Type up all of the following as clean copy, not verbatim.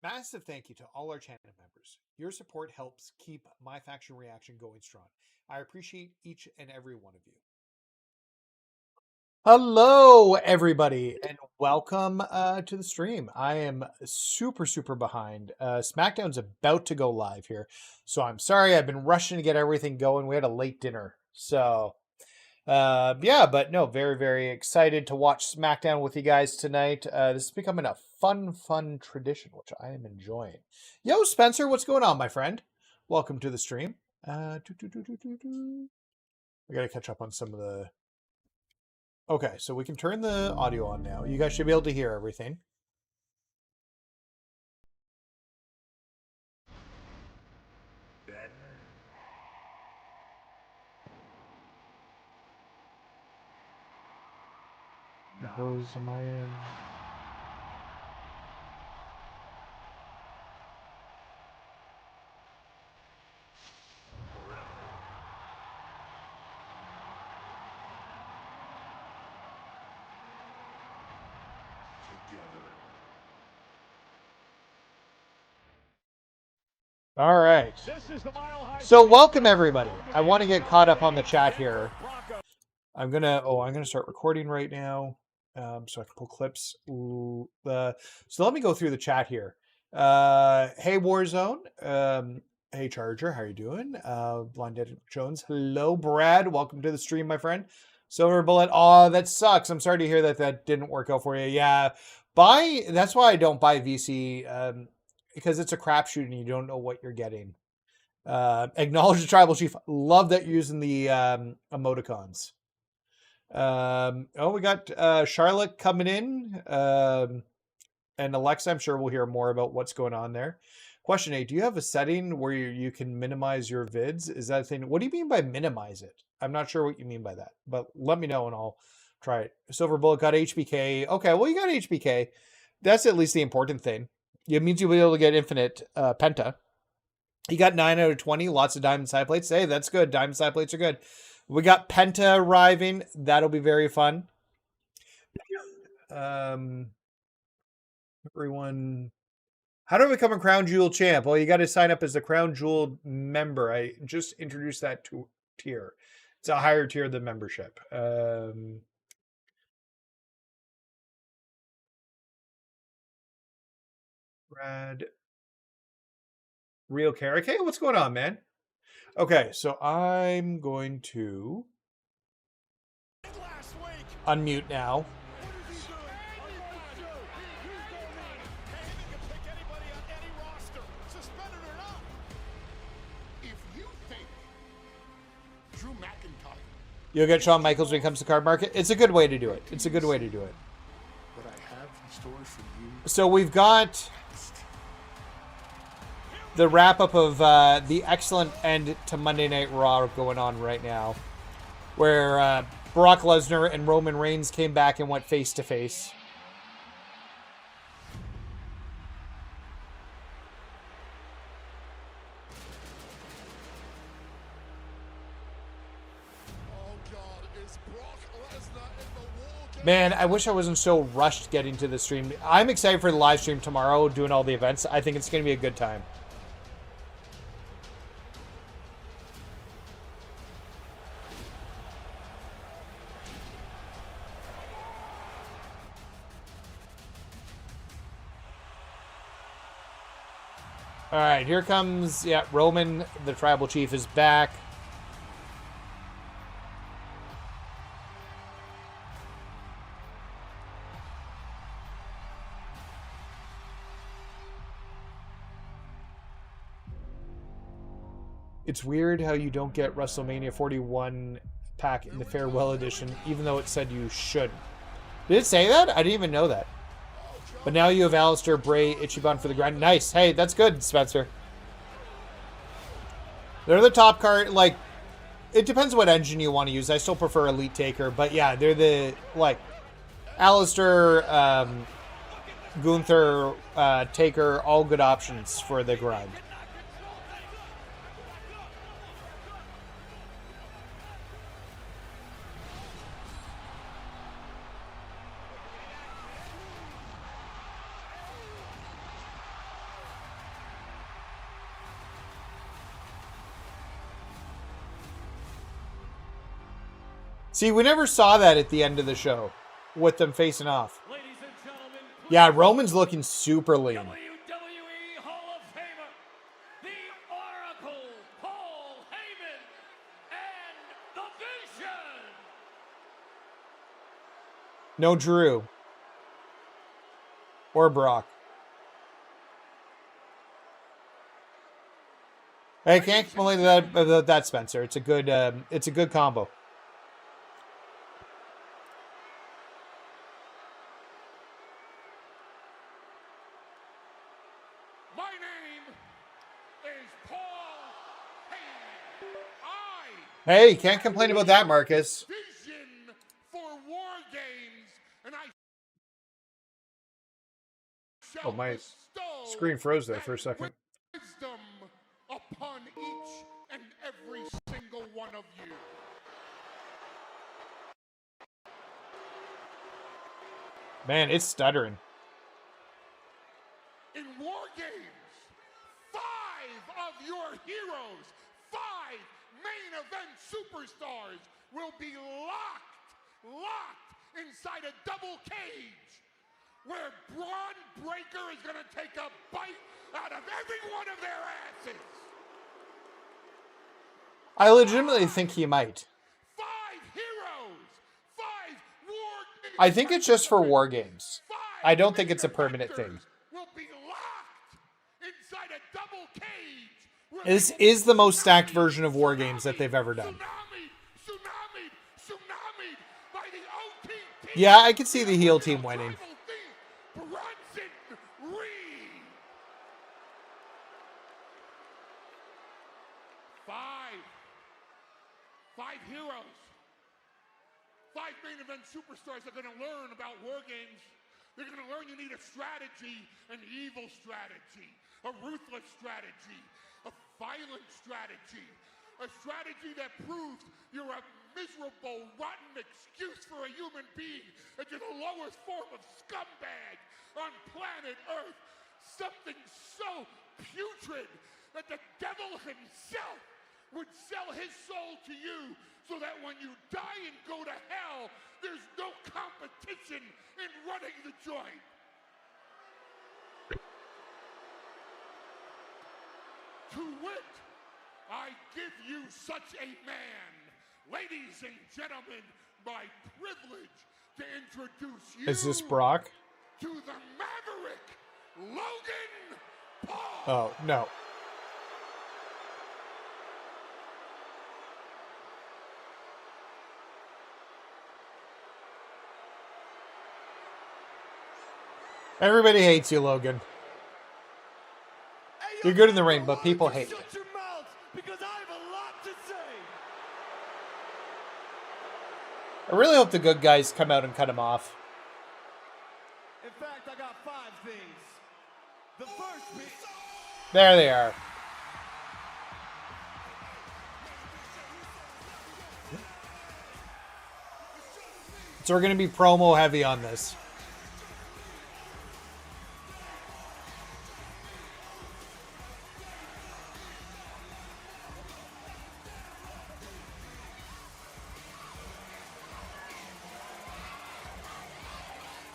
Massive thank you to all our channel members. Your support helps keep MyFaction Reaction going strong. I appreciate each and every one of you. Hello, everybody, and welcome to the stream. I am super behind. SmackDown's about to go live here, so I'm sorry. I've been rushing to get everything going. We had a late dinner, so yeah, but no, very excited to watch SmackDown with you guys tonight. This is becoming a fun tradition, which I am enjoying. Yo, Spencer, what's going on, my friend? Welcome to the stream. I gotta catch up on some of the... Okay, so we can turn the audio on now. You guys should be able to hear everything. Those are my... All right. So welcome everybody. I want to get caught up on the chat here. I'm gonna start recording right now, so I can pull clips. So let me go through the chat here. Hey Warzone. Hey Charger, how you doing? Blonde Jones. Hello Brad. Welcome to the stream, my friend. Silver Bullet. Oh, that sucks. I'm sorry to hear that didn't work out for you. Yeah, that's why I don't buy VC. Because it's a crapshoot and you don't know what you're getting. Acknowledge the tribal chief. Love that you're using the emoticons. We got Charlotte coming in. And Alexa, I'm sure we'll hear more about what's going on there. Question 8, do you have a setting where you can minimize your vids? Is that a thing? What do you mean by minimize it? I'm not sure what you mean by that, but let me know and I'll try it. Silver Bullet got HBK. Okay, well, you got HBK. That's at least the important thing. It means you'll be able to get infinite penta. You got 9 out of 20, lots of diamond side plates. Hey, that's good. Diamond side plates are good. We got penta arriving. That'll be very fun. Everyone, how do I become a Crown Jewel champ? Well, you got to sign up as a Crown Jewel member. I just introduced that tier. It's a higher tier than membership. Brad, Real Carrick. Hey, what's going on, man? Okay, so I'm going to unmute now. You'll get Shawn Michaels when it comes to card market. It's a good way to do it. It's a good way to do it. What I have in store for you. So we've got the wrap-up of the excellent end to Monday Night Raw going on right now, where Brock Lesnar and Roman Reigns came back and went face-to-face. Man, I wish I wasn't so rushed getting to the stream. I'm excited for the live stream tomorrow, doing all the events. I think it's going to be a good time. All right, here comes, Roman, the tribal chief, is back. It's weird how you don't get WrestleMania 41 pack in the farewell edition, even though it said you should. Did it say that? I didn't even know that. But now you have Alistair, Bray, Ichiban for the grind. Nice. Hey, that's good, Spencer. They're the top card. Like, it depends what engine you want to use. I still prefer Elite Taker. But yeah, they're the, like, Alistair, Gunther, Taker, all good options for the grind. See, we never saw that at the end of the show with them facing off. Yeah, Roman's looking super lean. WWE Hall of Famer, the Oracle, Paul Heyman, and the Vision. No Drew. Or Brock. I can't complain about that, Spencer. It's a good combo. My name is Paul Heyman. Hey, can't complain about that, Marcus. Vision for War Games, and I. Oh, my screen froze there for a second. Wisdom upon each and every single one of you. Man, it's stuttering. In War Games, 5 of your heroes, 5 main event superstars will be locked inside a double cage where Braun Breaker is going to take a bite out of every one of their asses. I legitimately think he might. 5 heroes, 5 War Games. I think it's just for War Games. I don't think it's a permanent thing. Will be locked inside a double cage. This is the most stacked version of War Games that they've ever done. Tsunami by the OTT. Yeah, I can see the heel team winning. Five heroes, 5 main event superstars are going to learn about War Games. They're going to learn you need a strategy, an evil strategy, a ruthless strategy, a violent strategy, a strategy that proves you're a miserable, rotten excuse for a human being, that you're the lowest form of scumbag on planet Earth. Something so putrid that the devil himself would sell his soul to you so that when you die and go to hell, there's no competition in running the joint. To wit, I give you such a man. Ladies and gentlemen, my privilege to introduce you. Is this Brock? To the Maverick, Logan Paul. Oh, no. Everybody hates you, Logan. You're good in the ring, but people hate you. Shut your mouth, because I have a lot to say. I really hope the good guys come out and cut him off. In fact, I got 5 things. The first being... There they are. So we're going to be promo heavy on this.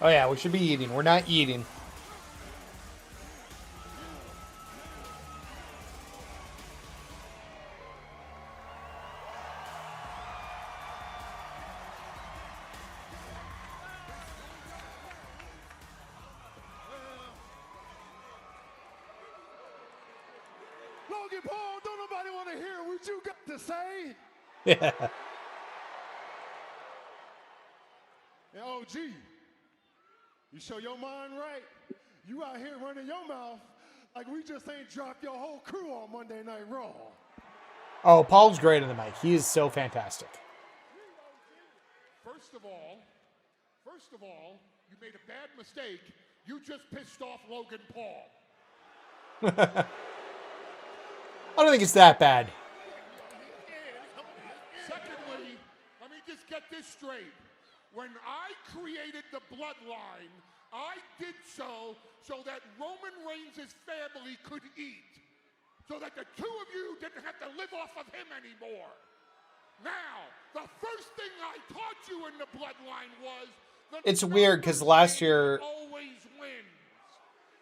Oh yeah, we should be eating. We're not eating. Logan Paul, don't nobody want to hear what you got to say. Yeah. And OG, you show your mind right. You out here running your mouth like we just ain't dropped your whole crew on Monday Night Raw. Oh, Paul's great on the mic. He is so fantastic. First of all, you made a bad mistake. You just pissed off Logan Paul. I don't think it's that bad. Secondly, let me just get this straight. When I created the bloodline, I did so that Roman Reigns' family could eat. So that the 2 of you didn't have to live off of him anymore. Now, the first thing I taught you in the bloodline was that It's weird because last year always wins.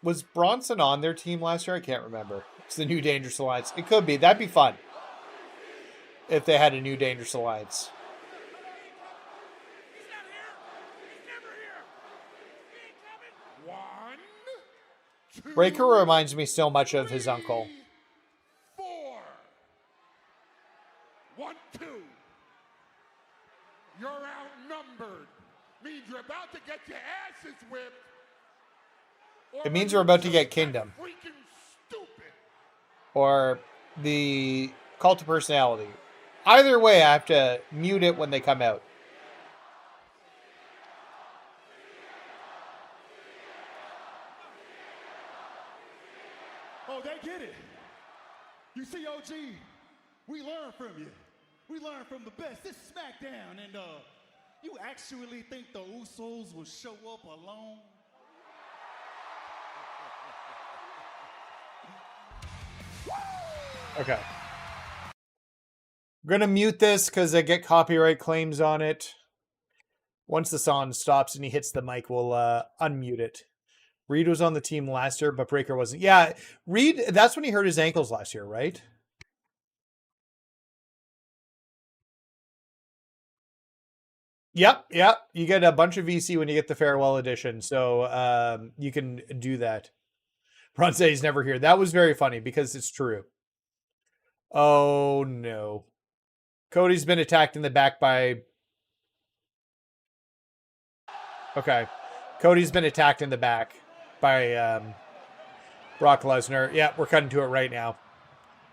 was Bronson on their team last year? I can't remember. It's the New Dangerous Alliance. It could be. That'd be fun if they had a New Dangerous Alliance. He's not here. He's never here. He ain't coming. 1, 2, Breaker reminds me so much of his uncle. 4. 1, 2. You're outnumbered. Means you're about to get your asses whipped. It means we're about to get Kingdom. Freaking stupid. Or the Cult of Personality. Either way, I have to mute it when they come out. Oh, they get it. You see, OG, we learn from you. We learn from the best. This is SmackDown, and you actually think the Usos will show up alone? Okay. I'm going to mute this because I get copyright claims on it. Once the song stops and he hits the mic, we'll unmute it. Reed was on the team last year, but Breaker wasn't. Yeah, Reed, that's when he hurt his ankles last year, right? Yep. You get a bunch of VC when you get the farewell edition, so you can do that. Ron said he's never here. That was very funny because it's true. Oh, no. Cody's been attacked in the back by... Okay. Cody's been attacked in the back by Brock Lesnar. Yeah, we're cutting to it right now.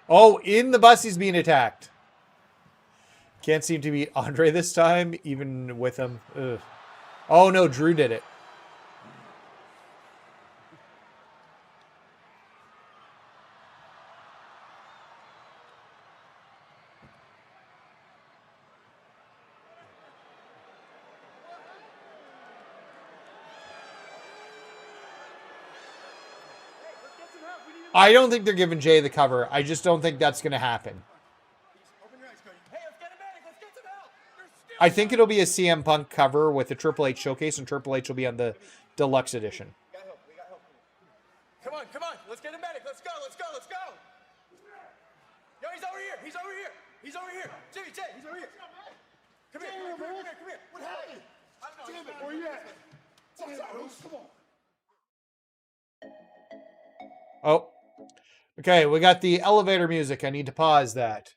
Oh, in the bus he's being attacked. Can't seem to beat Andre this time, even with him. Ugh. Oh, no, Drew did it. I don't think they're giving Jay the cover. I just don't think that's going to happen. I think it'll be a CM Punk cover with a Triple H showcase, and Triple H will be on the deluxe edition. Come on. Let's get a medic. Let's go. Yo, he's over here. Jimmy, Jay, he's over here. Come here. What happened? Damn it, where you at? Come on. Oh. Okay, we got the elevator music. I need to pause that.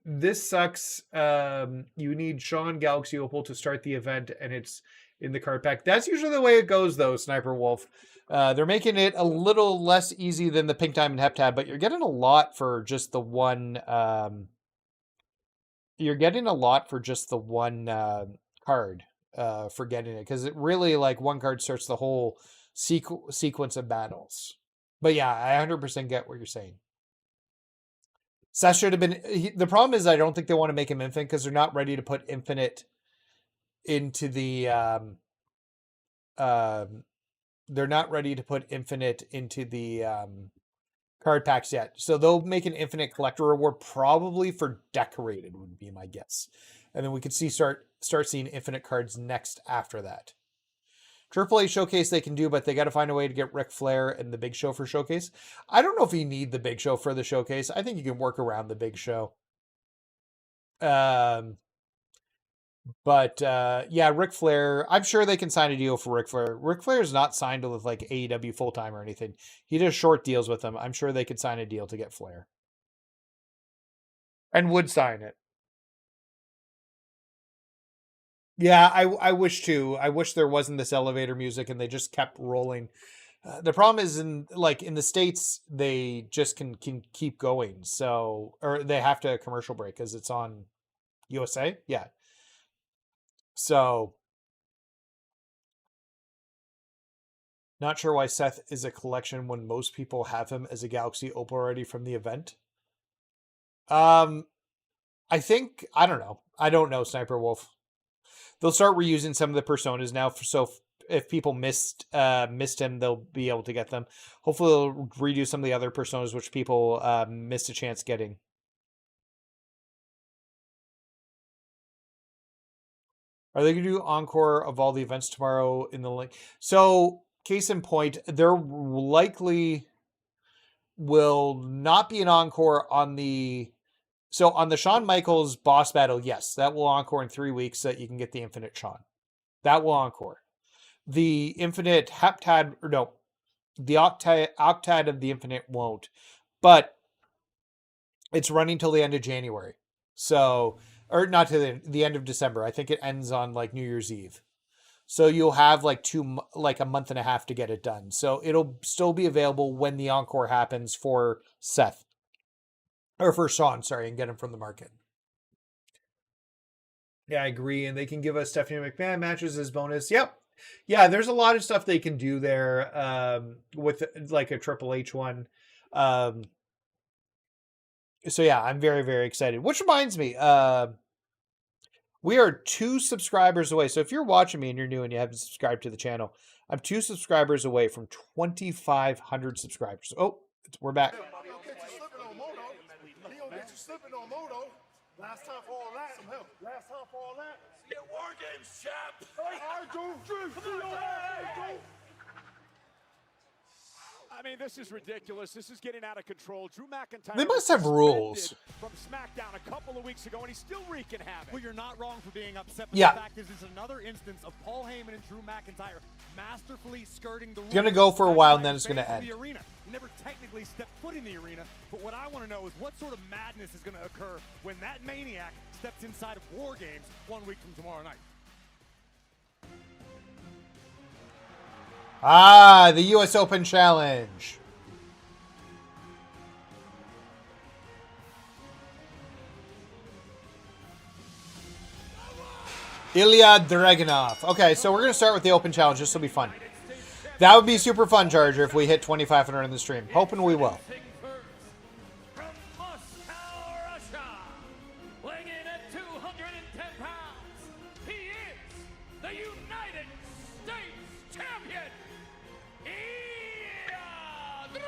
This sucks. You need Sean Galaxy Opal to start the event, and it's in the card pack. That's usually the way it goes, though, Sniper Wolf. They're making it a little less easy than the Pink Diamond Heptab, but you're getting a lot for just the one. Card for getting it, because it really, like, one card starts the whole sequence of battles. But yeah, I 100% get what you're saying. Seth should have been... the problem is I don't think they want to make him Infinite because they're not ready to put Infinite into the... they're not ready to put Infinite into the card packs yet. So they'll make an Infinite collector reward probably for Decorated would be my guess. And then we could start seeing Infinite cards next after that. Triple H Showcase they can do, but they got to find a way to get Ric Flair and the Big Show for Showcase. I don't know if you need the Big Show for the Showcase. I think you can work around the Big Show. Yeah, Ric Flair. I'm sure they can sign a deal for Ric Flair. Ric Flair is not signed with like AEW full time or anything. He does short deals with them. I'm sure they could sign a deal to get Flair. And would sign it. Yeah, I wish too. I wish there wasn't this elevator music and they just kept rolling. The problem is in the States, they just can keep going. So, or they have to commercial break because it's on USA. Yeah. So, not sure why Seth is a collection when most people have him as a Galaxy Opal already from the event. I don't know. I don't know, Sniper Wolf. They'll start reusing some of the personas now. So if people missed him, they'll be able to get them. Hopefully, they'll redo some of the other personas which people missed a chance getting. Are they going to do encore of all the events tomorrow in the link? So, case in point, there likely will not be an encore on the... So, on the Shawn Michaels boss battle, yes, that will encore in 3 weeks so that you can get the Infinite Shawn. That will encore. The Infinite Heptad... Or no, the Octad of the Infinite won't. But it's running till the end of January. So... Or not to the end of December. I think it ends on like New Year's Eve. So you'll have like a month and a half to get it done. So it'll still be available when the encore happens for Seth. Or for Shawn, sorry, and get him from the market. Yeah, I agree. And they can give us Stephanie McMahon matches as bonus. Yep. Yeah, there's a lot of stuff they can do there with like a Triple H one. So yeah, I'm very, very excited. Which reminds me, we are 2 subscribers away. So if you're watching me and you're new and you haven't subscribed to the channel, I'm 2 subscribers away from 2,500 subscribers. Oh, we're back. He'll get you slipping on Moto. Last time for all that. Some help. Last time for all that. Get War Games, champ. I mean, this is ridiculous. This is getting out of control. Drew McIntyre. They must have rules. From SmackDown a couple of weeks ago, and he's still wreaking havoc. Well, you're not wrong for being upset. But Yeah. the fact is, it's another instance of Paul Heyman and Drew McIntyre masterfully skirting the rules. It's gonna go for a while, and then it's gonna Fans of end. The arena. He never technically stepped foot in the arena, but what I want to know is what sort of madness is going to occur when that maniac steps inside of War Games 1 week from tomorrow night. Ah, the US Open Challenge. Ilya Dragunov. Okay, so we're going to start with the Open Challenge. This will be fun. That would be super fun, Charger, if we hit 2,500 in the stream. Hoping we will. From Moscow, Russia, weighing in at 210 pounds, he is the United States Champion, Ilya Dragunov!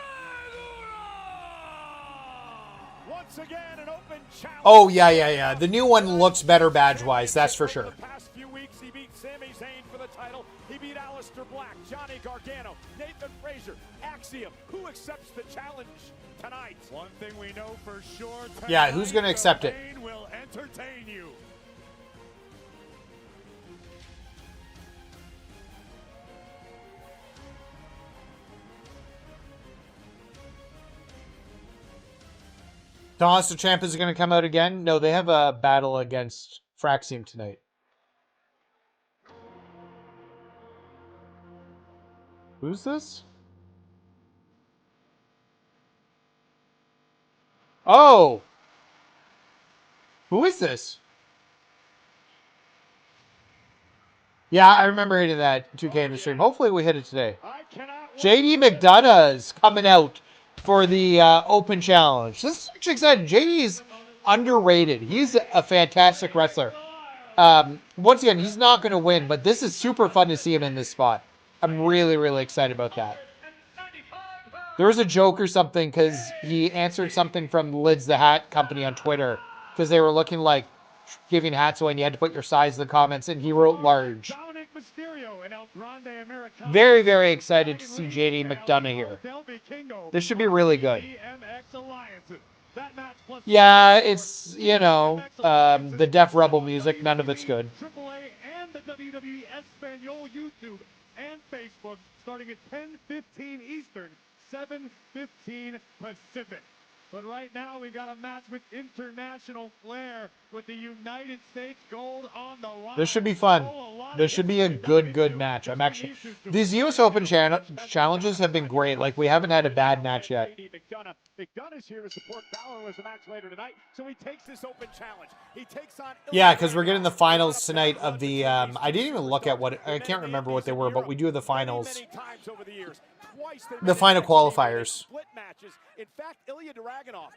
Once again, an open challenge. Oh, yeah. The new one looks better badge-wise, that's for sure. The past few weeks, he beat Sami Zayn for the title. He beat Aleister Black, Johnny Gargano, Nathan Frazier, Axiom. Who accepts the challenge tonight? One thing we know for sure. Yeah, who's going to accept it? Pain will entertain you. Tommaso Ciampa is going to come out again? No, they have a battle against Fraxium tonight. Who's this? Oh! Who is this? Yeah, I remember hitting that 2K in the stream. Hopefully we hit it today. JD McDonough is coming out for the Open Challenge. This is actually exciting. JD is underrated. He's a fantastic wrestler. Once again, he's not going to win, but this is super fun to see him in this spot. I'm really, really excited about that. There was a joke or something because he answered something from Lids the Hat Company on Twitter because they were looking like giving hats away and you had to put your size in the comments, and he wrote large. Very, very excited to see JD McDonough here. This should be really good. Yeah, it's, you know, the Def Rebel music. None of it's good. AAA and the WWE Espanol YouTube and Facebook starting at 10:15 Eastern, 7:15 Pacific. But right now we got a match with international flair with the United States gold on the line. This should be fun. This should be a good match. I'm actually... These US Open challenges have been great. Like, we haven't had a bad match yet. McDonough is here to support Balor as a match later tonight, so he takes this open challenge. He takes on... Yeah, because we're getting the finals tonight of the... I didn't even look at what... I can't remember what they were, but we do have the finals. The final qualifiers. In fact, Ilya Dragunov Dragunov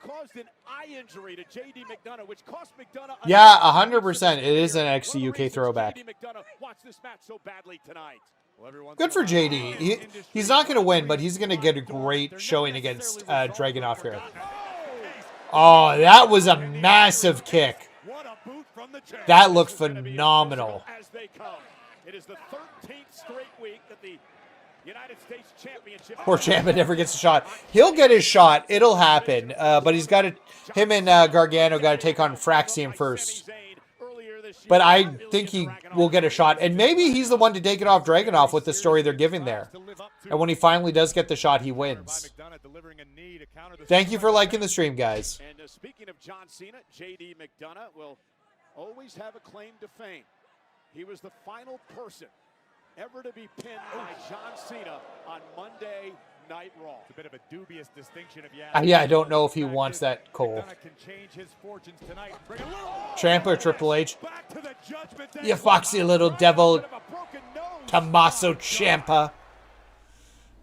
caused an eye injury to JD McDonough, which cost McDonough. Yeah, 100%. It is an NXT UK throwback. JD McDonough watched this match so badly tonight. Good for JD. He's not going to win, but he's going to get a great showing against Dragunov here. Oh, that was a massive kick. That looked phenomenal. It is the 13th straight week that the United States Championship. Poor Ciampa never gets a shot. He'll get his shot. It'll happen. But he's got to. Him and Gargano got to take on Fraxium first. But I think he will get a shot. And maybe he's the one to take it off Dragunov with the story they're giving there. And when he finally does get the shot, he wins. Thank you for liking the stream, guys. And speaking of John Cena, JD McDonough will always have a claim to fame. He was the final person ever to be pinned by John Cena on Monday Night Raw. It's a bit of a dubious distinction if you ask. Yeah, I don't know if he wants that, Cole. Ciampa or Triple H? You foxy little devil, Tommaso Ciampa.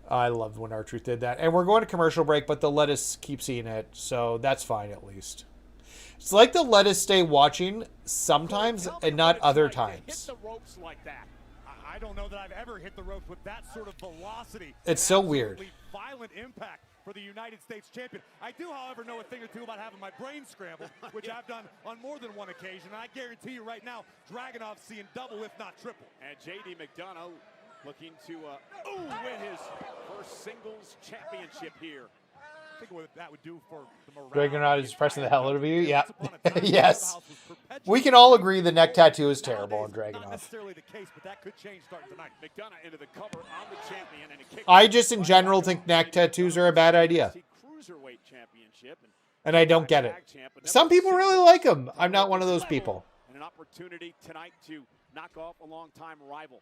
I loved when R-Truth did that. And we're going to commercial break, but they'll let us keep seeing it, so that's fine at least. It's like they'll let us stay watching sometimes and not other times. I don't know that I've ever hit the ropes with that sort of velocity. It's so weird. Violent impact for the United States champion. I do, however, know a thing or two about having my brain scrambled, which I've done on more than one occasion. I guarantee you right now, Dragunov's seeing double, if not triple. And JD McDonough looking to win his first singles championship here. I think what that would do for the morale. Dragunov is pressing the hell out of you. Yeah. Yes. We can all agree the neck tattoo is terrible on Dragunov. Not necessarily the case, but that could change starting tonight. McDonough into the cover on the champion and a kick. I just in general think neck tattoos are a bad idea. Cruiserweight championship and I don't get it. Some people really like them. I'm not one of those people. And an opportunity tonight to knock off a longtime rival.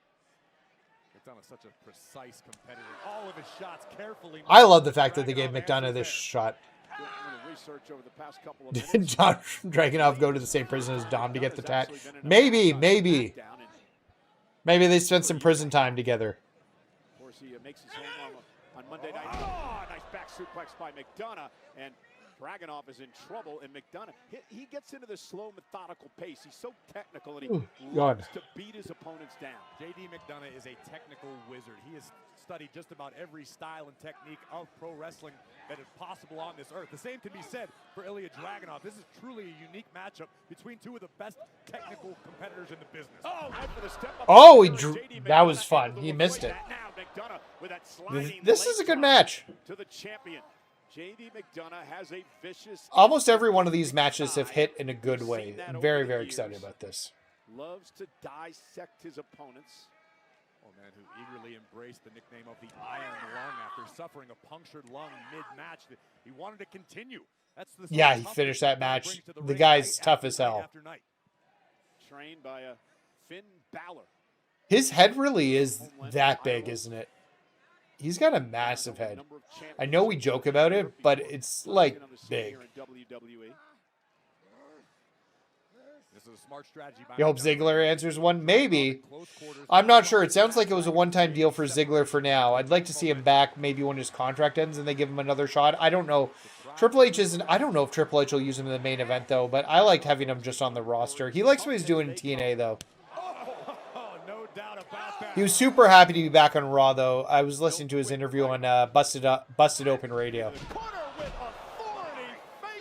McDonough such a precise competitor. All of his shots carefully. I love the fact that they gave McDonough this shot. Did John Dragunov go to the same prison as Dom to get the tat? Maybe. Maybe they spent some prison time together. Of course, he makes his home on Monday night. Oh, nice back suplex by McDonough. And Dragunov is in trouble, and McDonough, he gets into this slow, methodical pace. He's so technical, and he loves to beat his opponents down. JD McDonough is a technical wizard. He has studied just about every style and technique of pro wrestling that is possible on this earth. The same can be said for Ilya Dragunov. This is truly a unique matchup between two of the best technical competitors in the business. Oh, right for the step up. Oh, that was fun. He missed it. This is a good match. To the champion. JD McDonough has a vicious. Almost every one of these matches have hit in a good way. I'm very, very excited about this. Loves to dissect his opponents. Oh, man, who eagerly embraced the nickname of the Iron Lung after suffering a punctured lung mid-match. He wanted to continue. That's the yeah, he finished that match. The guy's tough as hell. Trained by Finn Balor. His head really is that big, isn't it? He's got a massive head. I know we joke about it, but it's like big. You hope Ziggler answers one? Maybe. I'm not sure. It sounds like it was a one-time deal for Ziggler for now. I'd like to see him back maybe when his contract ends and they give him another shot. I don't know. Triple H isn't... I don't know if Triple H will use him in the main event, though, but I liked having him just on the roster. He likes what he's doing in TNA, though. He was super happy to be back on Raw, though. I was listening to his interview on Busted Open Radio.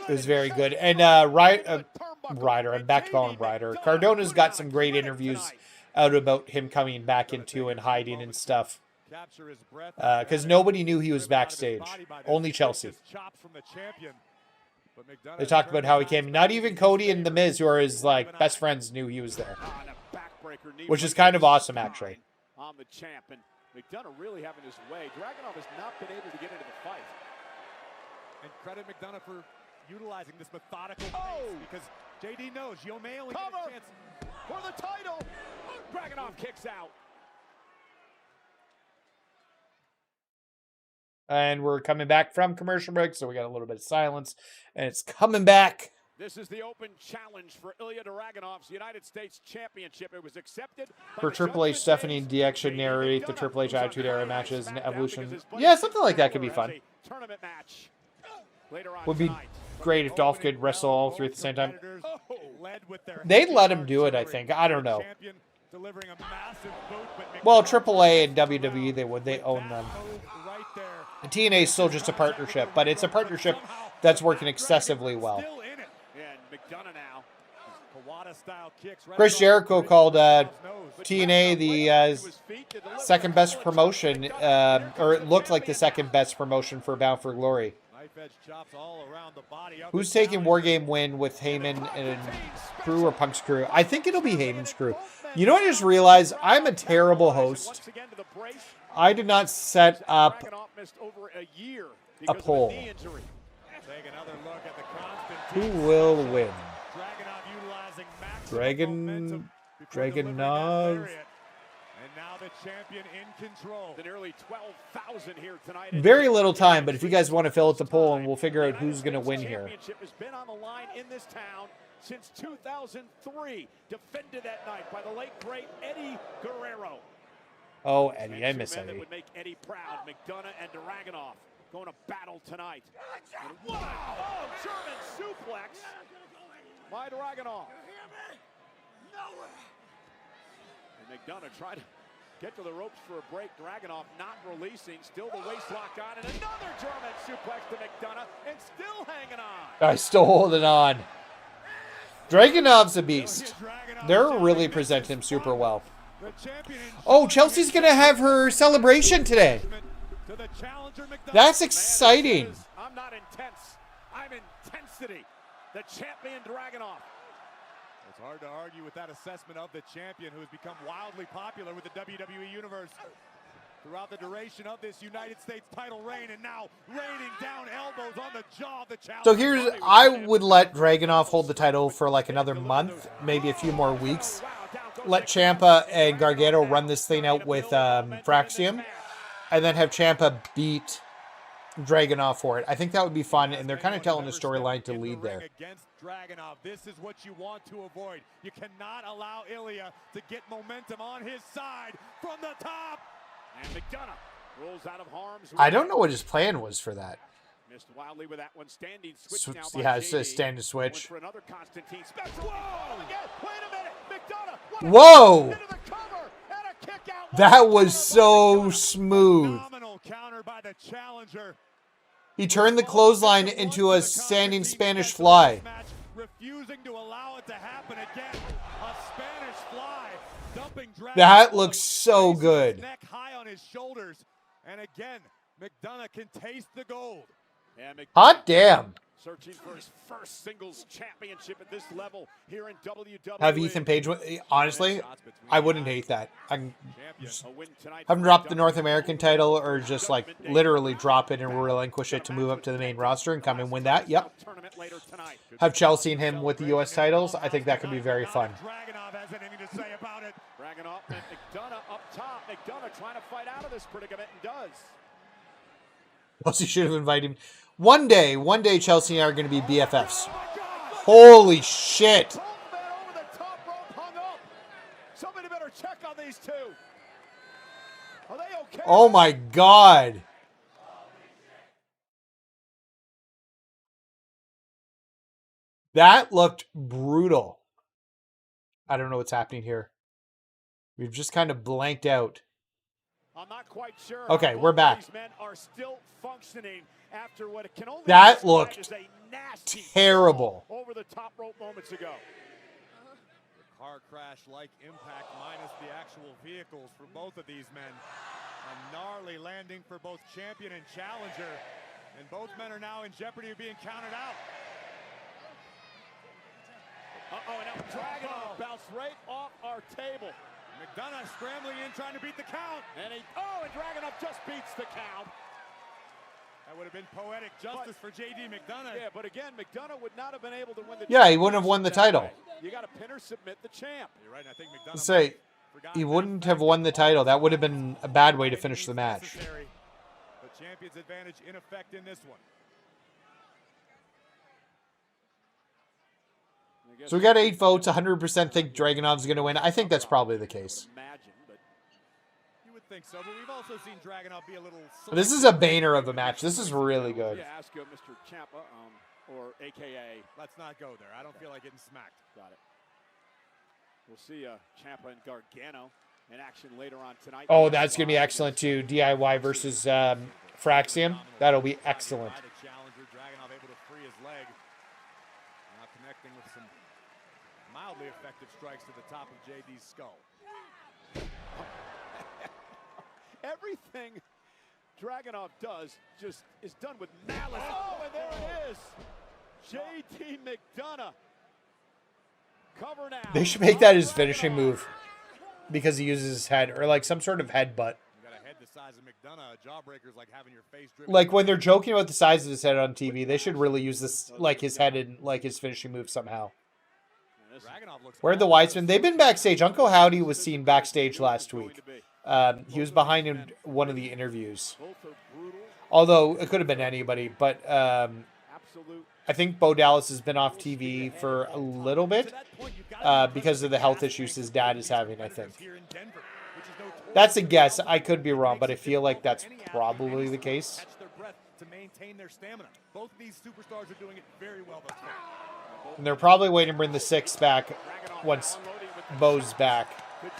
It was very good. And Ryder, I'm back to calling him Ryder. Cardona's got some great interviews out about him coming back into and hiding and stuff. Because nobody knew he was backstage. Only Chelsea. They talked about how he came. Not even Cody and The Miz, who are his like best friends, knew he was there. Which is kind of awesome, actually. On the champ, and McDonough really having his way. Dragunov has not been able to get into the fight. And credit McDonough for utilizing this methodical pace because JD knows you may only get a chance for the title. Dragunov kicks out. And we're coming back from commercial break, so we got a little bit of silence, and it's coming back. This is the open challenge for Ilya Dragunov's United States Championship. It was accepted for Triple H. Stephanie and DX should narrate the Triple H Attitude Era matches and Evolution. Yeah, something like that could be fun. Tournament match. later on Would be tonight. great if Dolph could wrestle all three at the same time. Oh, They'd let him do it, I think. I don't know. Well, AAA and WWE, they would. They own them. And TNA is still just a partnership, but it's a partnership that's working excessively well. Chris Jericho called TNA the second best promotion, or it looked like the second best promotion for Bound for Glory. Who's taking War Game win with Heyman and Crew or Punk's Crew? I think it'll be Heyman's Crew. You know what I just realized? I'm a terrible host. I did not set up a poll. Who will win? Dragunov. The champion in control. The nearly 12,000 here tonight. Very little time, but if you guys want to fill out the poll, and we'll figure out who's going to win here. The championship has been on the line in this town since 2003. Defended that night by the late great Eddie Guerrero. Oh, Eddie, I miss Eddie. That would make Eddie proud. McDonough and Dragunov going to battle tonight. Wow! Oh, German suplex by Dragunov. And McDonough tried to get to the ropes for a break. Dragunov not releasing. Still the waist lock on. And another German suplex to McDonough. And still hanging on. Still holding on. Dragunov's a beast. They're really presenting him super well. Oh, Chelsea's going to have her celebration today. That's exciting. I'm not intense. I'm intensity. The champion Dragunov. It's hard to argue with that assessment of the champion who has become wildly popular with the WWE Universe throughout the duration of this United States title reign, and now raining down elbows on the jaw of the challenger. So here's, I would let Dragunov hold the title for like another month, maybe a few more weeks. Let Ciampa and Gargano run this thing out with Fraxium, and then have Ciampa beat Dragunov for it. I think that would be fun, and they're kind of telling the storyline to lead there. Against Dragunov, this is what you want to avoid. You cannot allow Ilya to get momentum on his side from the top. And McDonough rolls out of harm's way. I don't know what his plan was for that. Missed wildly with that one. Standing switch now by Yeah, it's a JD. stand to switch. For another Constantine special. Whoa! Wait a minute, McDonough. Whoa! Into the cover and a kick out. That was so smooth. Phenomenal counter by the challenger. He turned the clothesline into a standing Spanish fly. Refusing to allow it to happen again. A Spanish fly dumping Dragunov. That looks so good. Neck high on his shoulders. And again, McDonough can taste the gold. Hot damn. Searching for his first singles championship at this level here in WWE. Have Ethan Page, honestly, I wouldn't hate that. Have him drop the North American title, or just like literally drop it and relinquish it to move up to the main roster and come and win that. Yep. Have Chelsea and him with the U.S. titles. I think that could be very fun. Dragunov has anything to say about it. Dragunov and McDonough up top. McDonough trying to fight out of this predicament and does. Chelsea should have invited him. One day, Chelsea and I are going to be BFFs. Holy shit. Somebody better check on these two. Are they okay? Oh my God. That looked brutal. I don't know what's happening here. We've just kind of blanked out. I'm not quite sure. Okay, we're back. These men are still functioning after what can only that be looked as a nasty terrible. Over the top rope moments ago. The car crash-like impact minus the actual vehicles for both of these men. A gnarly landing for both champion and challenger. And both men are now in jeopardy of being counted out. Uh-oh, and now Dragunov bounced right off our table. McDonough scrambling in, trying to beat the count. And Dragunov just beats the count. That would have been poetic justice for J.D. McDonough. Yeah, but again, McDonough would not have been able to win the Yeah, he wouldn't have won the title. You got to pin or submit the champ. You're right, I think McDonough Say, he wouldn't have won the title. That would have been a bad way to finish the match. The champion's advantage in effect in this one. So we got 8 votes. 100% think Dragunov's going to win. I think that's probably the case. think so, but we've also seen Dragunov be a little... This is a banner of a match. This is really good. Yeah, ask Mr. Ciampa, or AKA. Let's not go there. I don't feel like getting smacked. Got it. We'll see Ciampa and Gargano in action later on tonight. Oh, that's going to be excellent too. DIY versus Fraxium. That'll be excellent. Dragunov able to free his leg. Now connecting with some mildly effective strikes to the top of JD's skull. Everything Dragunov does just is done with malice. Oh, and there it is. JD McDonough. Cover now. They should make that his finishing move because he uses his head or like some sort of headbutt. You got a head the size of McDonough. A jawbreaker's like having your face driven. Like when they're joking about the size of his head on TV, they should really use this like his head in like his finishing move somehow. Where the Weissman? They've been backstage. Uncle Howdy was seen backstage last week. He was behind in one of the interviews. Although it could have been anybody, but I think Bo Dallas has been off TV for a little bit because of the health issues his dad is having, I think. That's a guess. I could be wrong, but I feel like that's probably the case. To maintain their stamina. Both of these superstars are doing it very well thus far. And they're probably waiting to bring the 6 back once Bo's back. And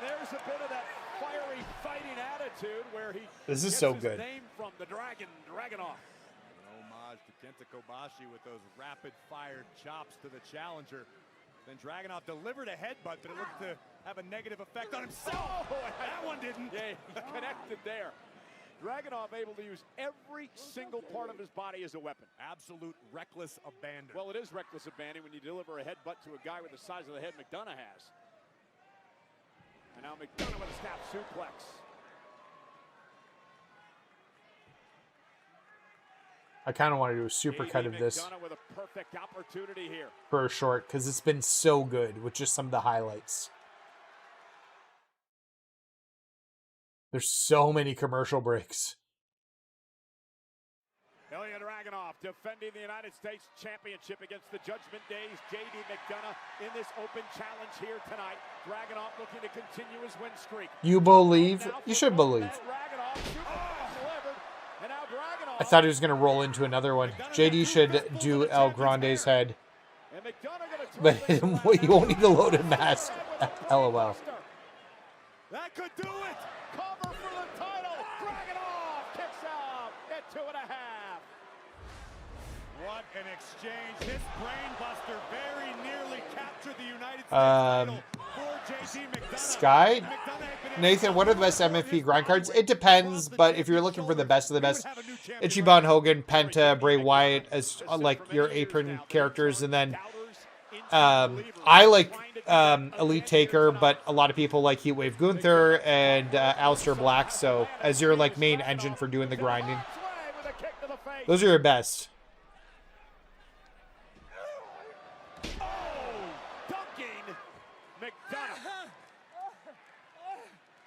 there's a bit of that fiery fighting attitude where he This is gets so his good. name from the Dragunov. An homage to Kenta Kobashi with those rapid-fire chops to the challenger. Then Dragunov delivered a headbutt, but it looked to have a negative effect on himself. Oh, that one didn't. Yeah, he connected there. Dragunov able to use every single part of his body as a weapon. Absolute reckless abandon. Well, it is reckless abandon when you deliver a headbutt to a guy with the size of the head McDonough has. And now McDonough with a snap suplex. I kind of want to do a super cut of this McDonough with a perfect opportunity here. for a short because it's been so good with just some of the highlights. There's so many commercial breaks. Ilya Dragunov defending the United States Championship against the Judgment Day's JD McDonough in this open challenge here tonight. Dragunov looking to continue his win streak. You believe? You should believe. I thought he was going to roll into another one. JD should do El Grande's head. But he won't need the loaded mask. LOL. That could do it. Cover for the title. Dragunov kicks out at 2.5. What an exchange. This brainbuster very nearly captured the United States title for JD McDonough. Sky? Nathan, what are the best MFP grind cards? It depends, but if you're looking for the best of the best, Ichiban, Hogan, Penta, Bray Wyatt as like your apron characters, and then I like Elite Taker, but a lot of people like Heatwave Gunther and Aleister Black, so as your like main engine for doing the grinding. Those are your best.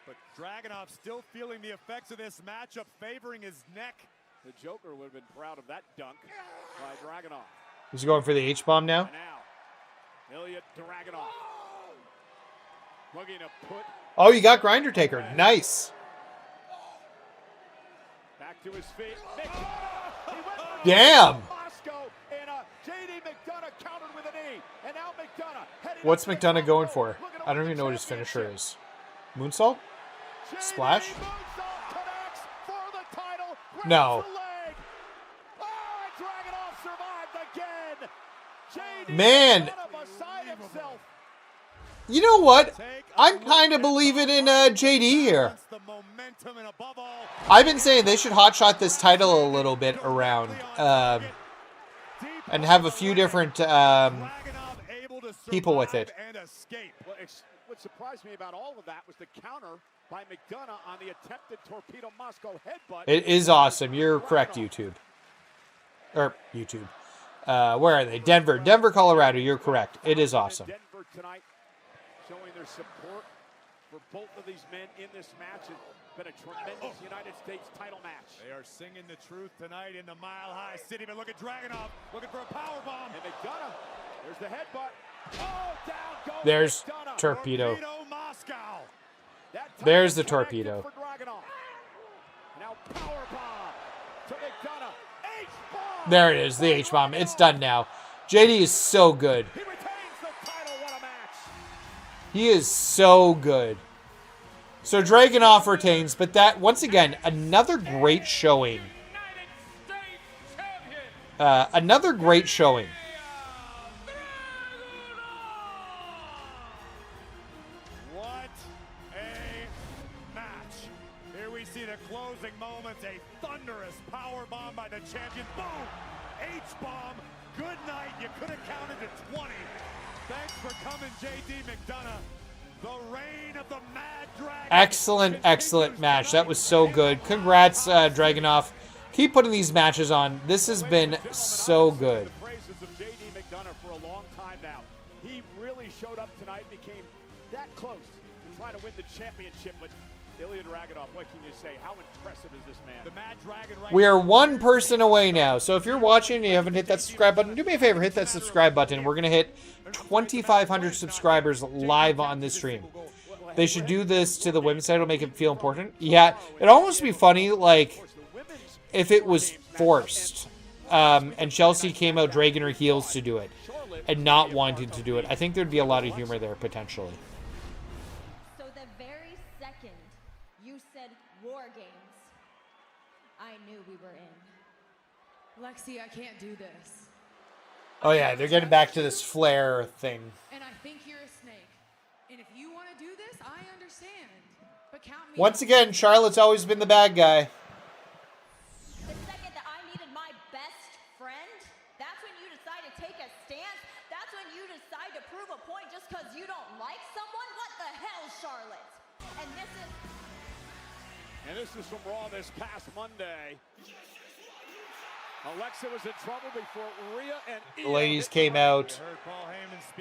But Dragunov still feeling the effects of this matchup, favoring his neck. The Joker would have been proud of that dunk by Dragunov. He's going for the H-bomb now. And now, Ilya Dragunov looking to put. Oh, you got Grinder Taker. Nice. Back to his feet. Damn. Moscow and JD McDonough countered with a knee. And now McDonough heading. What's McDonough going for? I don't even know what his finisher is. Moonsault? Splash? No. Man. You know what? I'm kind of believing in JD here. I've been saying they should hotshot this title a little bit around and have a few different people with it. What surprised me about all of that was the counter by McDonough on the attempted Torpedo Moscow headbutt. It is awesome. You're correct, YouTube. Or YouTube. Where are they? Denver, Colorado. You're correct. It is awesome. Denver tonight, showing their support for both of these men in this match. It's been a tremendous United States title match. They are singing the truth tonight in the Mile High City. But look at Dragunov looking for a power bomb. And McDonough, there's the headbutt. Oh, down goes There's McDonough. Torpedo. Moscow. There's the torpedo. For Dragunov. Now powerbomb to McDonough. H-bomb. There it is, the H-bomb. It's done now. JD is so good. He retains the title. What a match. He is so good. So Dragunov retains, but that, once again, another great showing. Another great showing. What a match. Here we see the closing moments. A thunderous power bomb by the champion. Boom! H-bomb. Good night. You could have counted to 20. Thanks for coming, J.D. McDonough. The reign of the Mad Dragon. Excellent, excellent match. That was so good. Congrats, Dragunov. Keep putting these matches on. This has been so good. The praises of J.D. McDonough for a long time now. He really showed up tonight, became that close to trying to win the championship, but Ilya Dragunov, what can you say? How impressive is this man? The Mad Dragon right We are one person away now. So if you're watching and you haven't hit that subscribe button, do me a favor, hit that subscribe button. We're going to hit 2,500 subscribers live on this stream. They should do this to the women's side. It'll make it feel important. Yeah, it'd almost be funny, like, if it was forced. And Chelsea came out dragging her heels to do it and not wanting to do it. I think there'd be a lot of humor there, potentially. So the very second you said War Games, I knew we were in. Lexi, I can't do this. Oh, yeah, they're getting back to this flare thing. And I think you're a snake. And if you want to do this, I understand. But count me Once out. again, Charlotte's always been the bad guy. The second that I needed my best friend, that's when you decide to take a stance. That's when you decide to prove a point just because you don't like someone. What the hell, Charlotte? And this is from Raw this past Monday. Alexa was in trouble before Rhea and The ladies came out.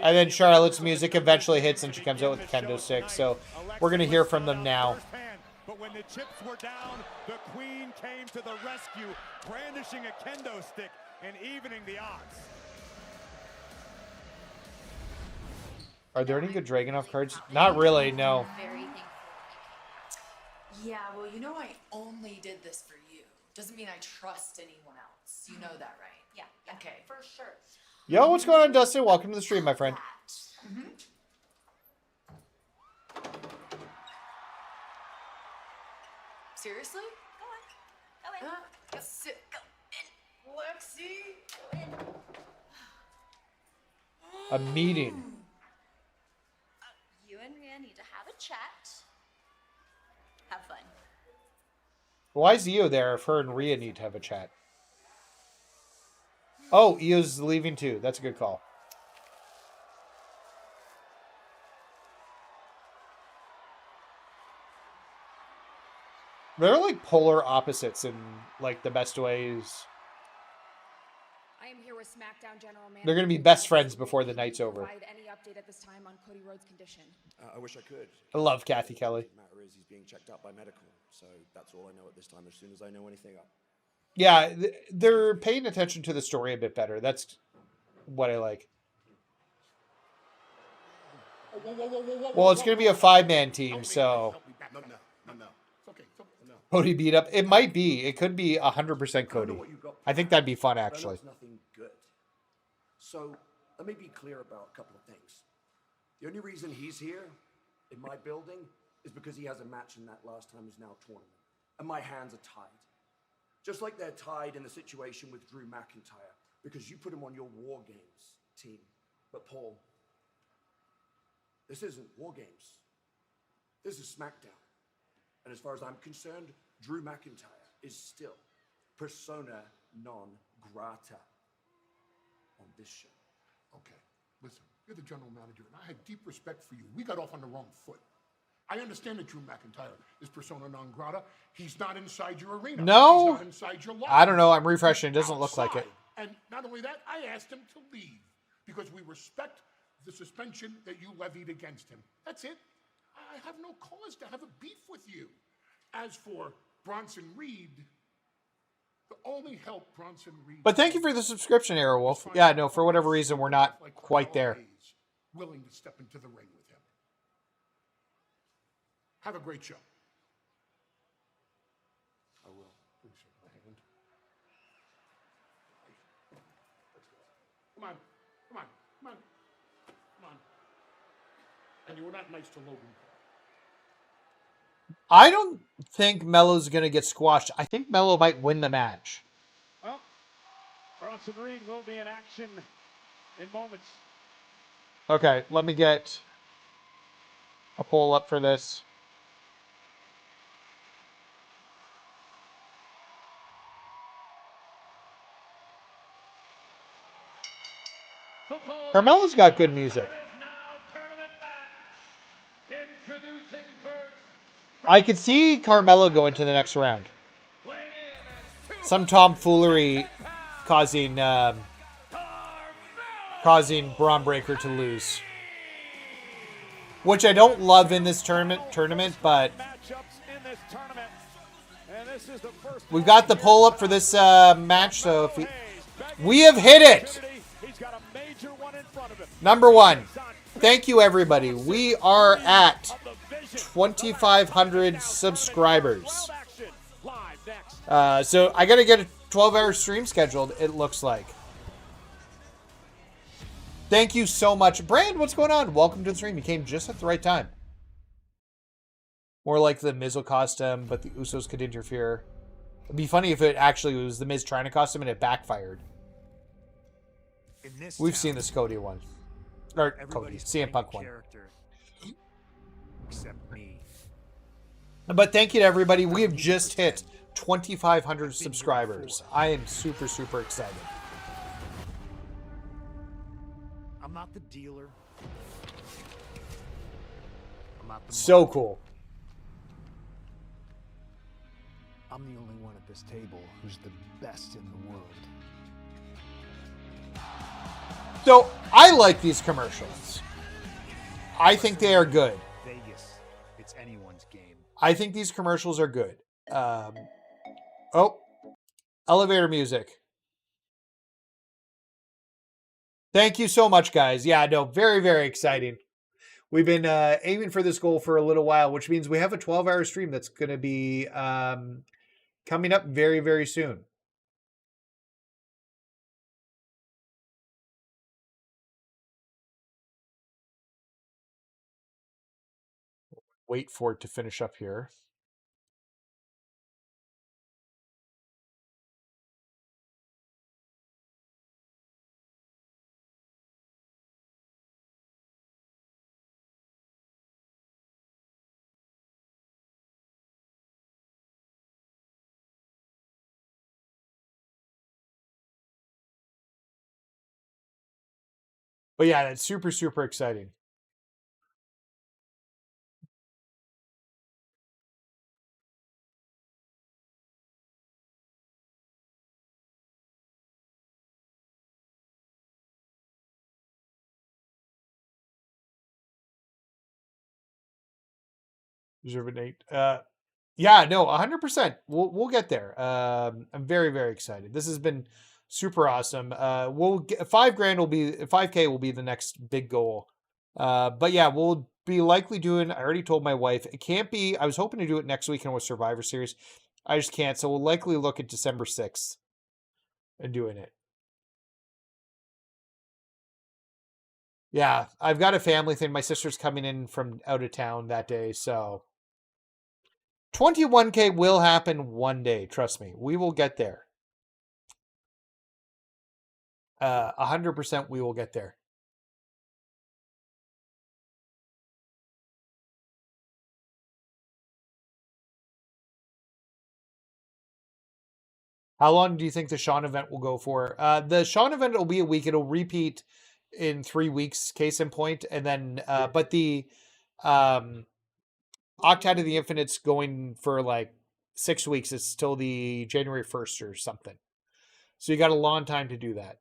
And then Charlotte's music eventually hits and she comes out with the kendo stick. So we're going to hear from them now. But when the chips were down, the queen came to the rescue, brandishing a kendo stick and evening the odds. Are there any good Dragunov cards? Not really, no. Very thankful. Yeah, well, you know I only did this for you. Doesn't mean I trust anyone else. You know that, right? yeah, Okay. for sure. Yo, what's going on, Dustin? Welcome to the stream, my friend. Seriously? Go in. Sit. Go in. Lexi. A meeting. You and Rhea need to have a chat. Have fun. Why is Io there if her and Rhea need to have a chat? Oh, Io's leaving too. That's a good call. They're like polar opposites in like the best ways. I am here with SmackDown General Manager. They're going to be best friends before the night's over. Provide any update at this time on Cody Rhodes' condition? I wish I could. I love Kathy Kelly. The matter is he's being checked out by medical, so that's all I know at this time. As soon as I know anything up. Yeah, they're paying attention to the story a bit better. That's what I like. Well, it's going to be a 5-man team, so No. It's okay. No. Cody beat up. It might be. It could be 100% Cody. I think that'd be fun, actually. That's nothing good. So let me be clear about a couple of things. The only reason he's here in my building is because he has a match in that last time is now tournament, and my hands are tied. Just like they're tied in the situation with Drew McIntyre, because you put him on your War Games team. But Paul, this isn't War Games. This is SmackDown. And as far as I'm concerned, Drew McIntyre is still persona non grata on this show. Okay, listen, you're the general manager, and I had deep respect for you. We got off on the wrong foot. I understand that Drew McIntyre is persona non grata. He's not inside your arena. No. He's not inside your locker. I don't know. I'm refreshing. It doesn't look like it. And not only that, I asked him to leave because we respect the suspension that you levied against him. That's it. I have no cause to have a beef with you. As for Bronson Reed, the only help Bronson Reed... But thank you for the subscription, Airwolf. Yeah, no, for whatever reason, we're not quite there. Willing to step into the ring with him. Have a great show. I will. Please shake my hand. Come on. Come on. Come on. Come on. And you were not nice to Logan Paul. I don't think Melo's going to get squashed. I think Melo might win the match. Well, Bronson Reed will be in action in moments. Okay, let me get a poll up for this. Carmelo's got good music. I could see Carmelo going to the next round. Some tomfoolery causing Braun Breaker to lose, which I don't love in this tournament, but we've got the poll up for this match, so if we have hit it. Number one. Thank you, everybody. We are at 2,500 subscribers. So I got to get a 12-hour stream scheduled, it looks like. Thank you so much. Brand, what's going on? Welcome to the stream. You came just at the right time. More like the Miz will cost him, but the Usos could interfere. It'd be funny if it actually was the Miz trying to cost him and it backfired. We've seen this Cody one. Or Cody, CM Punk one. Except me. But thank you to everybody. We have just hit 2,500 subscribers. I am super, super excited. I'm not the dealer. I'm not the so cool. I'm the only one at this table who's the best in the world. So I like these commercials. I think they are good. Vegas, it's anyone's game. I think these commercials are good. Oh, elevator music. Thank you so much, guys. Yeah, no, very, very exciting. We've been aiming for this goal for a little while, which means we have a 12-hour stream that's going to be coming up very, very soon. Wait for it to finish up here. But yeah, that's super, super exciting. Reserve an 8. Yeah, no, 100%. We'll get there. I'm very, very excited. This has been super awesome. We'll get $5,000 will be 5K will be the next big goal. But yeah, we'll be likely doing. I already told my wife it can't be. I was hoping to do it next weekend with Survivor Series. I just can't. So we'll likely look at December 6th and doing it. Yeah, I've got a family thing. My sister's coming in from out of town that day, so 21K will happen one day. Trust me, we will get there. 100% we will get there. How long do you think the Sean event will go for? The Sean event will be a week. It'll repeat in 3 weeks, case in point. And then, but the Octad of the Infinite's going for like 6 weeks. It's till the January 1st or something. So you got a long time to do that.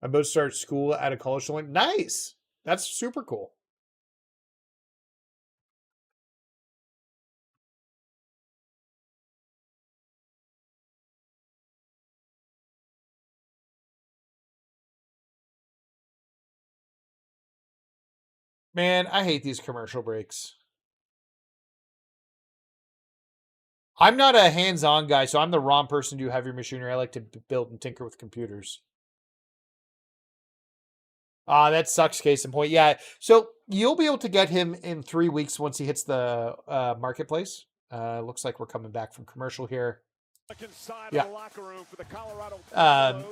I'm about to start school at a college. Nice. That's super cool. Man, I hate these commercial breaks. I'm not a hands-on guy, so I'm the wrong person to do heavy machinery. I like to build and tinker with computers. That sucks, case in point. Yeah, so you'll be able to get him in 3 weeks once he hits the marketplace. Looks like we're coming back from commercial here. Yeah.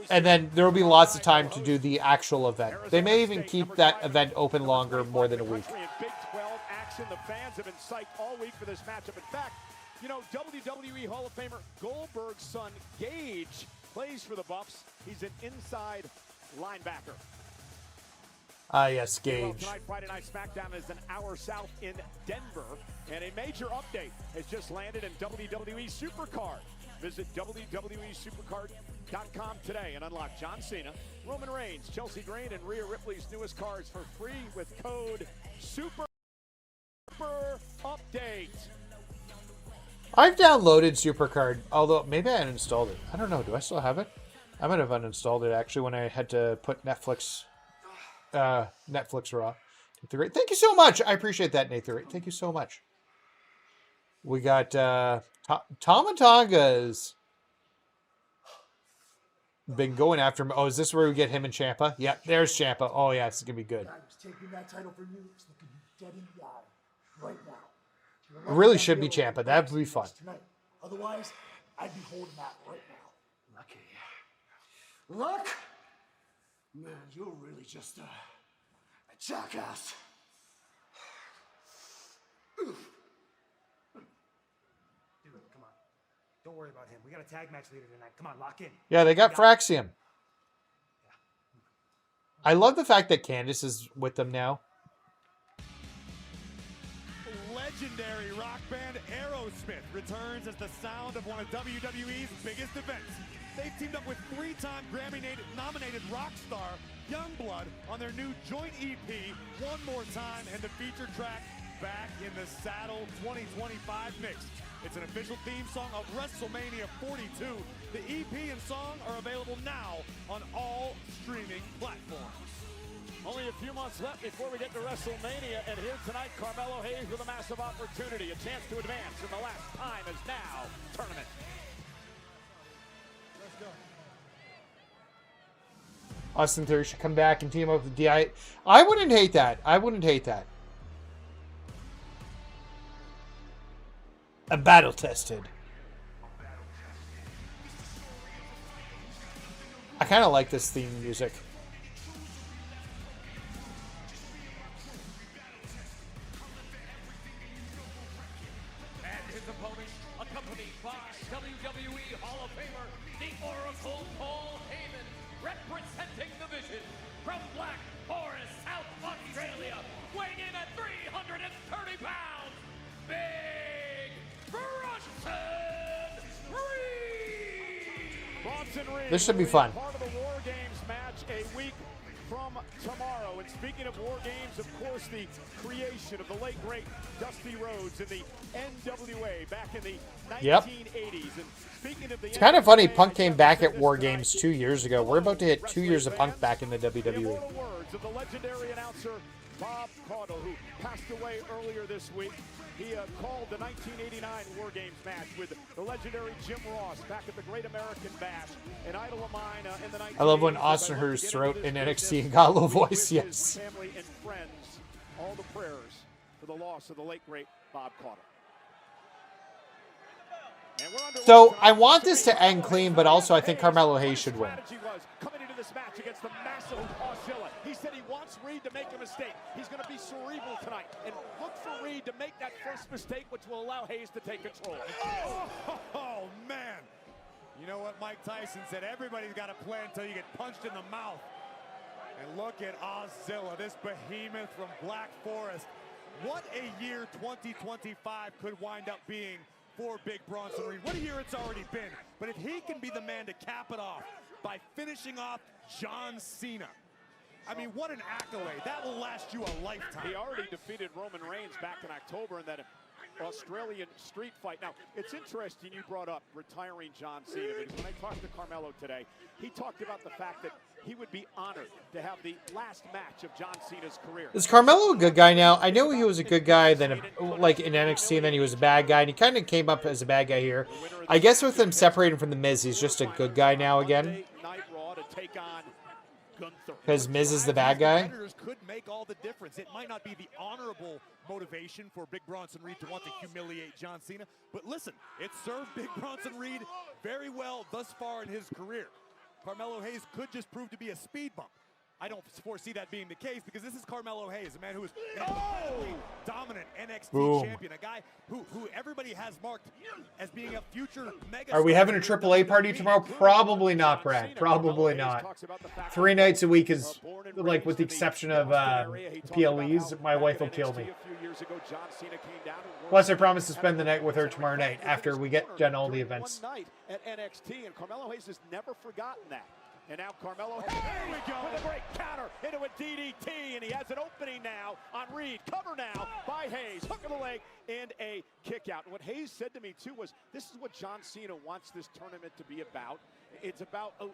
And then there will be lots of time to do the actual event. They may even keep that event open longer, more than a week. Big 12 action. The fans have been psyched all week for this matchup. In fact, you know, WWE Hall of Famer Goldberg's son, Gage, plays for the Buffs. He's an inside linebacker. Yes, Gage. Tonight, Friday Night SmackDown is an hour south in Denver. And a major update has just landed in WWE Supercard. Visit WWESupercard.com today and unlock John Cena, Roman Reigns, Chelsea Green, and Rhea Ripley's newest cards for free with code SUPERUPDATE. I've downloaded Supercard, although maybe I uninstalled it. I don't know. Do I still have it? I might have uninstalled it, actually, when I had to put Netflix Raw. Thank you so much. I appreciate that, Nathan. Thank you so much. We got Tomatonga's been going after him. Oh, is this where we get him and Ciampa? Yeah, there's Ciampa. Oh, yeah, this is going to be good. Taking that title from you, it's looking dead in the eye right now. It really should be Ciampa. That would be fun. Tonight. Otherwise, I'd be holding that right now. Lucky. Luck? Man, you're really just a jackass. Oof. Come on. Don't worry about him. We got a tag match later tonight. Come on, lock in. Yeah, they got Fraxium. I love the fact that Candice is with them now. Legendary rock band Aerosmith returns as the sound of one of WWE's biggest events. They've teamed up with 3-time Grammy-nominated rock star Youngblood on their new joint EP, One More Time, and the feature track, Back in the Saddle 2025 mix. It's an official theme song of WrestleMania 42. The EP and song are available now on all streaming platforms. Only a few months left before we get to WrestleMania, and here tonight, Carmelo Hayes with a massive opportunity, a chance to advance in the Last Time Is Now tournament. Let's go. Austin Theory should come back and team up with DI. I wouldn't hate that. I wouldn't hate that. A battle tested. I kind of like this theme music. And his opponent, accompanied by WWE Hall of Famer, the Oracle Paul Heyman, representing the Vision from Black Forest, South Australia, weighing in at 330 pounds, Big Bronson Reed. This should be fun. Part of the War Games match a week from tomorrow. And speaking of War Games, of course, the creation of the late, great Dusty Rhodes in the NWA back in the 1980s. And speaking of the It's kind of funny, Punk came back at War Games 2 years ago. We're about to hit 2 years of Punk back in the WWE. The immortal words of the legendary announcer Bob Caudle, who passed away earlier this week. He called the 1989 War Games match with the legendary Jim Ross back at the Great American Bash, an idol of mine in the 1980s. I love when Austin heard his throat in NXT and got a low voice, yes. Family and friends, all the prayers for the loss of the late, great Bob Caudle. So I want this to end clean, but also I think Carmelo Hayes should win. Coming into this match against the massive Auszilla. He said he wants Reed to make a mistake. He's going to be cerebral tonight and look for Reed to make that first mistake, which will allow Hayes to take control. Oh, man. You know what Mike Tyson said? Everybody's got a plan until you get punched in the mouth. And look at Auszilla, this behemoth from Black Forest. What a year 2025 could wind up being for Big Bronson Reed. What a year it's already been. But if he can be the man to cap it off by finishing off John Cena. I mean, what an accolade. That will last you a lifetime. He already defeated Roman Reigns back in October in that Australian street fight. Now, it's interesting you brought up retiring John Cena, because when I talked to Carmelo today, he talked about the fact that he would be honored to have the last match of John Cena's career. Is Carmelo a good guy now? I know he was a good guy then, like in NXT, and then he was a bad guy, and he kind of came up as a bad guy here. I guess with him separating from The Miz, he's just a good guy now again. Because Miz is the bad guy. Could make all the difference. It might not be the honorable motivation for Big Bronson Reed to want to humiliate John Cena, but listen, it served Big Bronson Reed very well thus far in his career. Carmelo Hayes could just prove to be a speed bump. I don't foresee that being the case, because this is Carmelo Hayes, a man who is an incredibly dominant NXT champion, a guy who everybody has marked as being a future mega. Are we having a AAA party tomorrow? Probably not, Brad. Probably not. 3 nights a week is, like, with the exception of PLEs, my wife will kill me. Plus, I promise to spend the night with her tomorrow night after we get done all the events. One night at NXT, and Carmelo Hayes has never forgotten that. And now Carmelo, here we go, with a great counter into a DDT, and he has an opening now on Reed. Cover now by Hayes, hook of the leg, and a kick out. And what Hayes said to me, too, was this is what John Cena wants this tournament to be about. It's about, the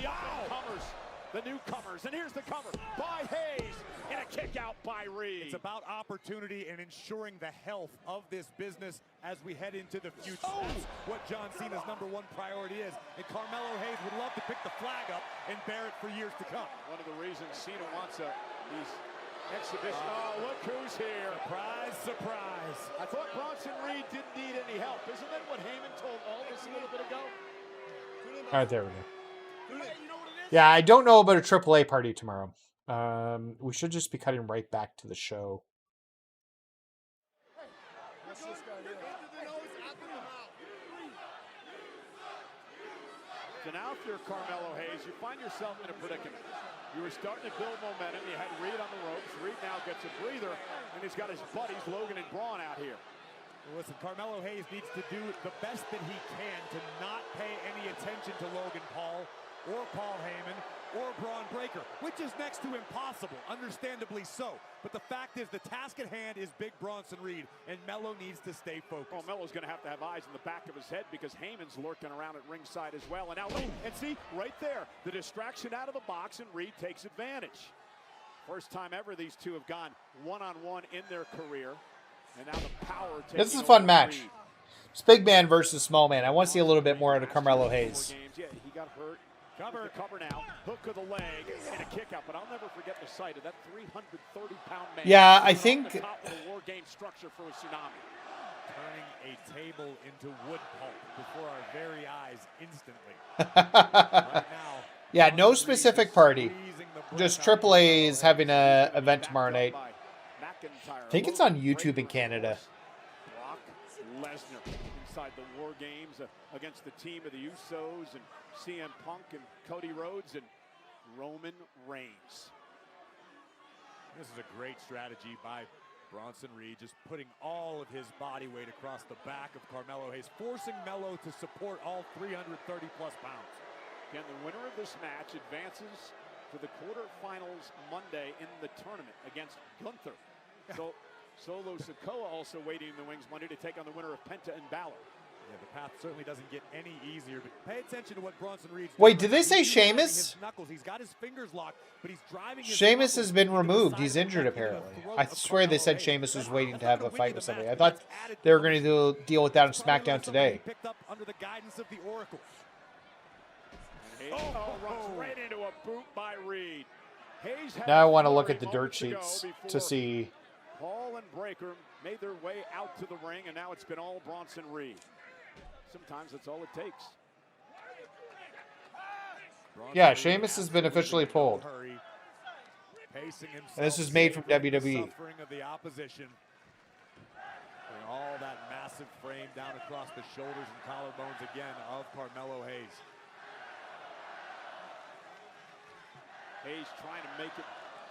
up-and-comers, the newcomers, and here's the cover by Hayes, and a kick out by Reed. It's about opportunity and ensuring the health of this business as we head into the future. That's what John Cena's #1 priority is. And Carmelo Hayes would love to pick the flag up and bear it for years to come. One of the reasons Cena wants these exhibitions. Oh, look who's here. Surprise, surprise. I thought Bronson Reed didn't need any help. Isn't that what Heyman told all of us a little bit ago? All right, there we go. Yeah, I don't know about a AAA party tomorrow. We should just be cutting right back to the show. So now if you're Carmelo Hayes, you find yourself in a predicament. You were starting to build momentum. You had Reed on the ropes. Reed now gets a breather, and he's got his buddies Logan and Braun out here. Well, listen, Carmelo Hayes needs to do the best that he can to not pay any attention to Logan Paul or Paul Heyman or Braun Breaker, which is next to impossible, understandably so. But the fact is, the task at hand is Big Bronson Reed, and Melo needs to stay focused. Well, Melo's going to have eyes in the back of his head, because Heyman's lurking around at ringside as well. And now, and see, right there, the distraction out of the box, and Reed takes advantage. First time ever these two have gone one-on-one in their career. And now the power. This is a fun match. It's big man versus small man. I want to see a little bit more out of Carmelo Hayes. Yeah, he got hurt. Cover now. Hook of the leg and a kick out. But I'll never forget the sight of that 330-pound man. Yeah, I think. The top of the war game structure for a tsunami. Turning a table into wood pulp before our very eyes instantly. Right now. Yeah, no specific party. Just AAA is having an event tomorrow night. I think it's on YouTube in Canada. Brock Lesnar inside the War Games against the team of the Usos and CM Punk and Cody Rhodes and Roman Reigns. This is a great strategy by Bronson Reed, just putting all of his body weight across the back of Carmelo Hayes, forcing Melo to support all 330-plus pounds. Again, the winner of this match advances to the quarterfinals Monday in the tournament against Gunther. So Solo Sikoa also waiting in the wings Monday to take on the winner of Penta and Balor. Yeah, the path certainly doesn't get any easier, but pay attention to what Bronson Reed's doing. Wait, did they say Sheamus? He's got his fingers locked, but he's driving his Sheamus has been removed. He's injured, apparently. I swear they said Sheamus was waiting to have a fight with somebody. I thought they were going to deal with that on SmackDown today. Picked up under the guidance of the Oracle. Runs right into a boot by Reed. Now I want to look at the dirt sheets to see. Paul and Breaker made their way out to the ring, and now it's been all Bronson Reed. Sometimes that's all it takes. Yeah, Sheamus has been officially pulled. And this is made from WWE. Of the opposition. All that massive frame down across the shoulders and collarbones again of Carmelo Hayes. Hayes trying to make it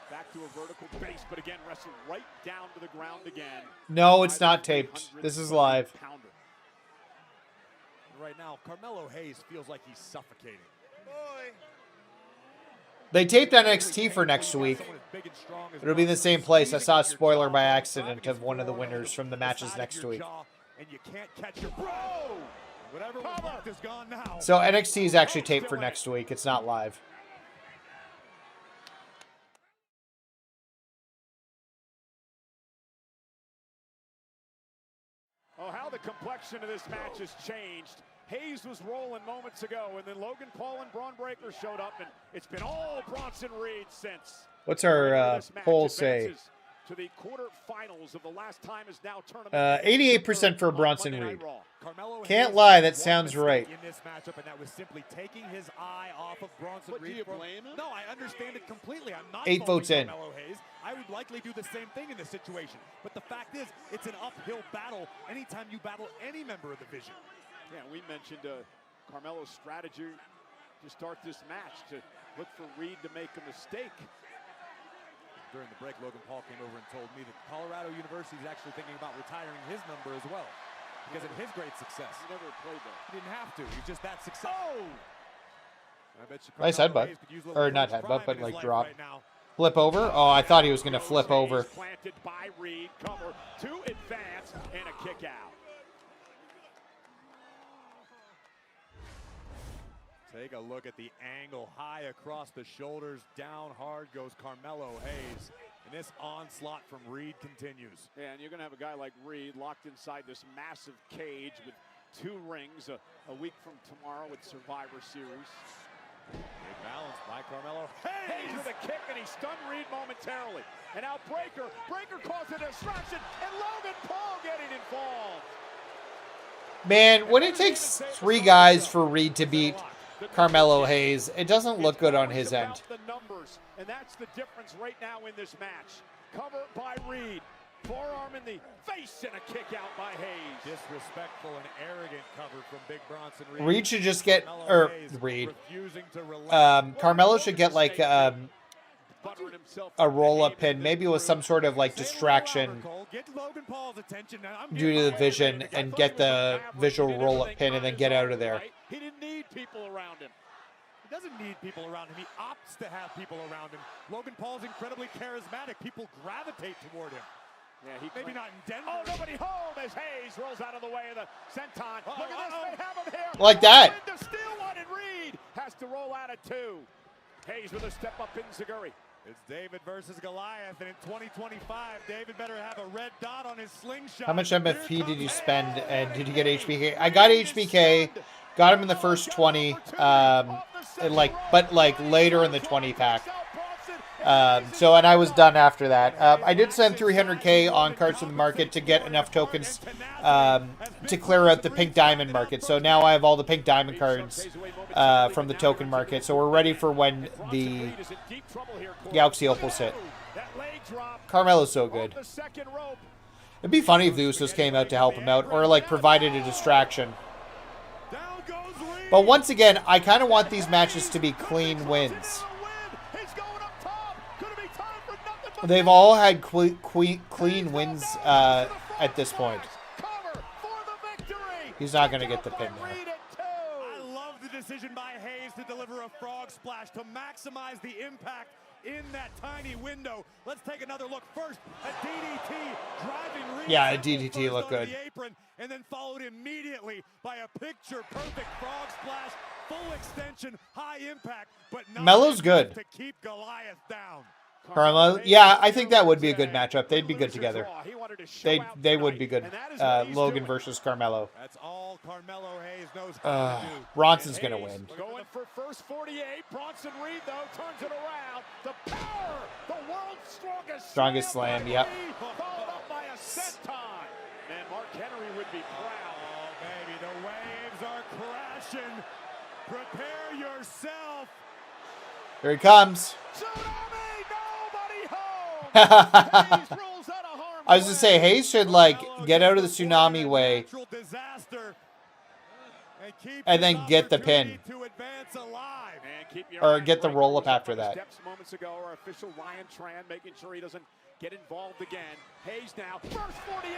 back to a vertical base, but again, wrestled right down to the ground again. No, it's not taped. This is live. Right now, Carmelo Hayes feels like he's suffocating. They taped NXT for next week. It'll be in the same place. I saw a spoiler by accident of one of the winners from the matches next week. So NXT is actually taped for next week. It's not live. Oh, how the complexion of this match has changed. Hayes was rolling moments ago, and then Logan Paul and Braun Breaker showed up, and it's been all Bronson Reed since. What's our poll say? To the quarterfinals of the last time is now tournament. 88% for Bronson Reed. Can't lie, that sounds right. In this matchup, and that was simply taking his eye off of Bronson Reed. Do you blame him? No, I understand it completely. I'm not 8 votes in. Carmelo Hayes. I would likely do the same thing in this situation. But the fact is, it's an uphill battle anytime you battle any member of the Vision. Yeah, we mentioned Carmelo's strategy to start this match, to look for Reed to make a mistake. During the break, Logan Paul came over and told me that Colorado University is actually thinking about retiring his number as well because of his great success. He never played that. He didn't have to. He's just that successful. Oh! I bet you Nice Carmelo headbutt. Hayes could use a Or little not Coach headbutt, Prime but in his like life drop. right now. Flip over? Oh, I thought he was going to flip over. Planted by Reed, cover to advance, and a kick out. Take a look at the angle, high across the shoulders, down hard goes Carmelo Hayes. And this onslaught from Reed continues. Yeah, and you're going to have a guy like Reed locked inside this massive cage with 2 rings a week from tomorrow with Survivor Series. Great balance by Carmelo Hayes with a kick, and he stunned Reed momentarily. And now Breaker caused a distraction, and Logan Paul getting involved. Man, when it takes 3 guys for Reed to beat Carmelo Hayes, it doesn't look good on his end. The numbers, and that's the difference right now in this match. Cover by Reed, forearm in the face, and a kick out by Hayes. Disrespectful and arrogant cover from Big Bronson Reed. Reed should just get, or Reed, Carmelo should get like a roll-up pin, maybe with some sort of like distraction due to the Vision, and get the visual roll-up pin and then get out of there. He didn't need people around him. He doesn't need people around him. He opts to have people around him. Logan Paul's incredibly charismatic. People gravitate toward him. Yeah, he maybe not in Denver. Oh, nobody home as Hayes rolls out of the way of the senton. Look at this, they have him here. Like that. To steal one, and Reed has to roll out at 2. Hayes with a step up in Zaguri. It's David versus Goliath, and in 2025, David better have a red dot on his slingshot. How much MFP did you spend, and did you get HBK? I got HBK, got him in the first 20, but later in the 20 pack. And I was done after that. I did spend 300K on cards from the market to get enough tokens to clear out the pink diamond market. So now I have all the pink diamond cards from the token market. So we're ready for when the Galaxy Opals hit. Carmelo's so good. It'd be funny if the Usos came out to help him out, or like provided a distraction. But once again, I kind of want these matches to be clean wins. They've all had clean wins at this point. He's not going to get the pin there. I love the decision by Hayes to deliver a frog splash to maximize the impact in that tiny window. Let's take another look first at DDT driving Reed. Yeah, DDT looked good. The apron, and then followed immediately by a picture-perfect frog splash, full extension, high impact, but not Melo's good. To keep Goliath down. Carmelo, yeah, I think that would be a good matchup. They'd be good together. They would be good. Logan versus Carmelo. That's all Carmelo Hayes knows how to do. Bronson's gonna win. Going for first 48. Bronson Reed though turns it around. The power, the world's strongest slam. Yep. Followed up by a senton. And Mark Henry would be proud. Oh baby, the waves are crashing. Prepare yourself. Here he comes. I was gonna say Hayes should like get out of the tsunami way and then get the pin, or get the roll up after that. Steps moments ago, our official Ryan Tran making sure he doesn't get involved again. Hayes now first 48.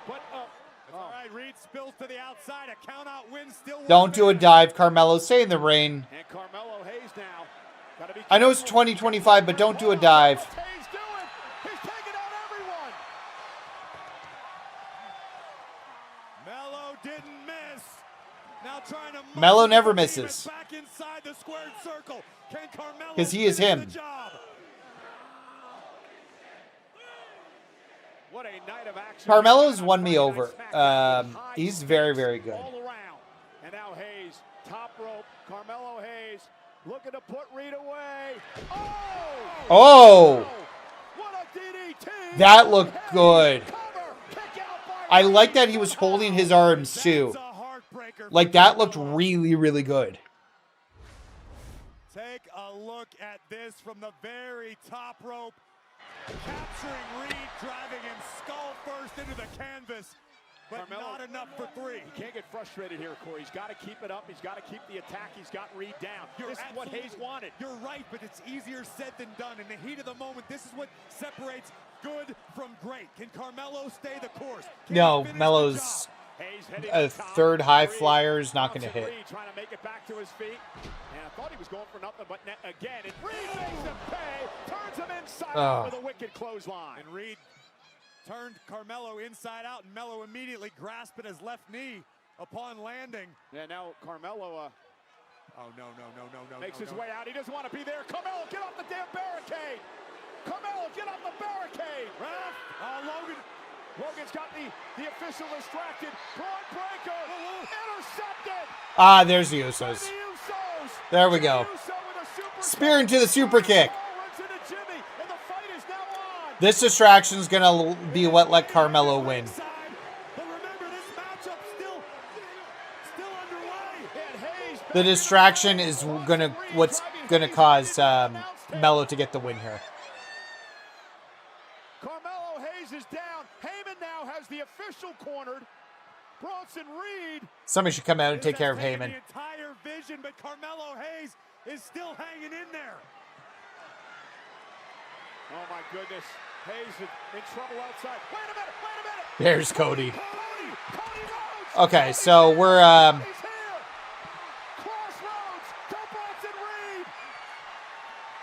But all right, Reed spills to the outside. A count out win still. Don't do a dive, Carmelo. Stay in the ring. And Carmelo Hayes now I know it's 2025, but don't do a dive. He's doing. He's taking out everyone. Mello didn't miss. Now trying to Mello never misses. back inside the squared circle. Can Carmelo Because he is finish him. the job? What a night of action. Carmelo's won me over. He's very, very good. All around. And now Hayes, top rope. Carmelo Hayes looking to put Reed away. Oh! Oh! What a DDT. That looked good. I like that he was holding his arms too. Like that looked really, really good. Take a look at this from the very top rope. Capturing Reed, driving him skull first into the canvas. But Carmelo, not enough for three. He can't get frustrated here, Corey. He's got to keep it up. He's got to keep the attack. He's got Reed down. This is what Hayes wanted. You're right, but it's easier said than done. In the heat of the moment, this is what separates good from great. Can Carmelo stay the course? No, Melo's a third high flyer is not going to hit. Reed trying to make it back to his feet. And I thought he was going for nothing, but again, and Reed makes him pay. Turns him inside out with a wicked clothesline. And Reed turned Carmelo inside out, and Mello immediately grasped at his left knee upon landing. Yeah, now Carmelo oh, no. makes his way out. He doesn't want to be there. Carmelo, get off the damn barricade. Carmelo, get off the barricade. Logan's got the official distracted. Broad breaker. Intercepted. Ah, there's the Usos. There we go. Spear into the super kick. This distraction is going to be what let Carmelo win. The distraction is what's gonna cause Mello to get the win here. Carmelo Hayes is down. Heyman now has the official cornered. Bronson Reed. Somebody should come out and take care of Heyman. The entire vision, but Carmelo Hayes is still hanging in there. Oh my goodness. Hayes in trouble outside. Wait a minute. There's Cody. Cody Rhodes. Okay, so we're He's here. Crossroads. To Bronson Reed.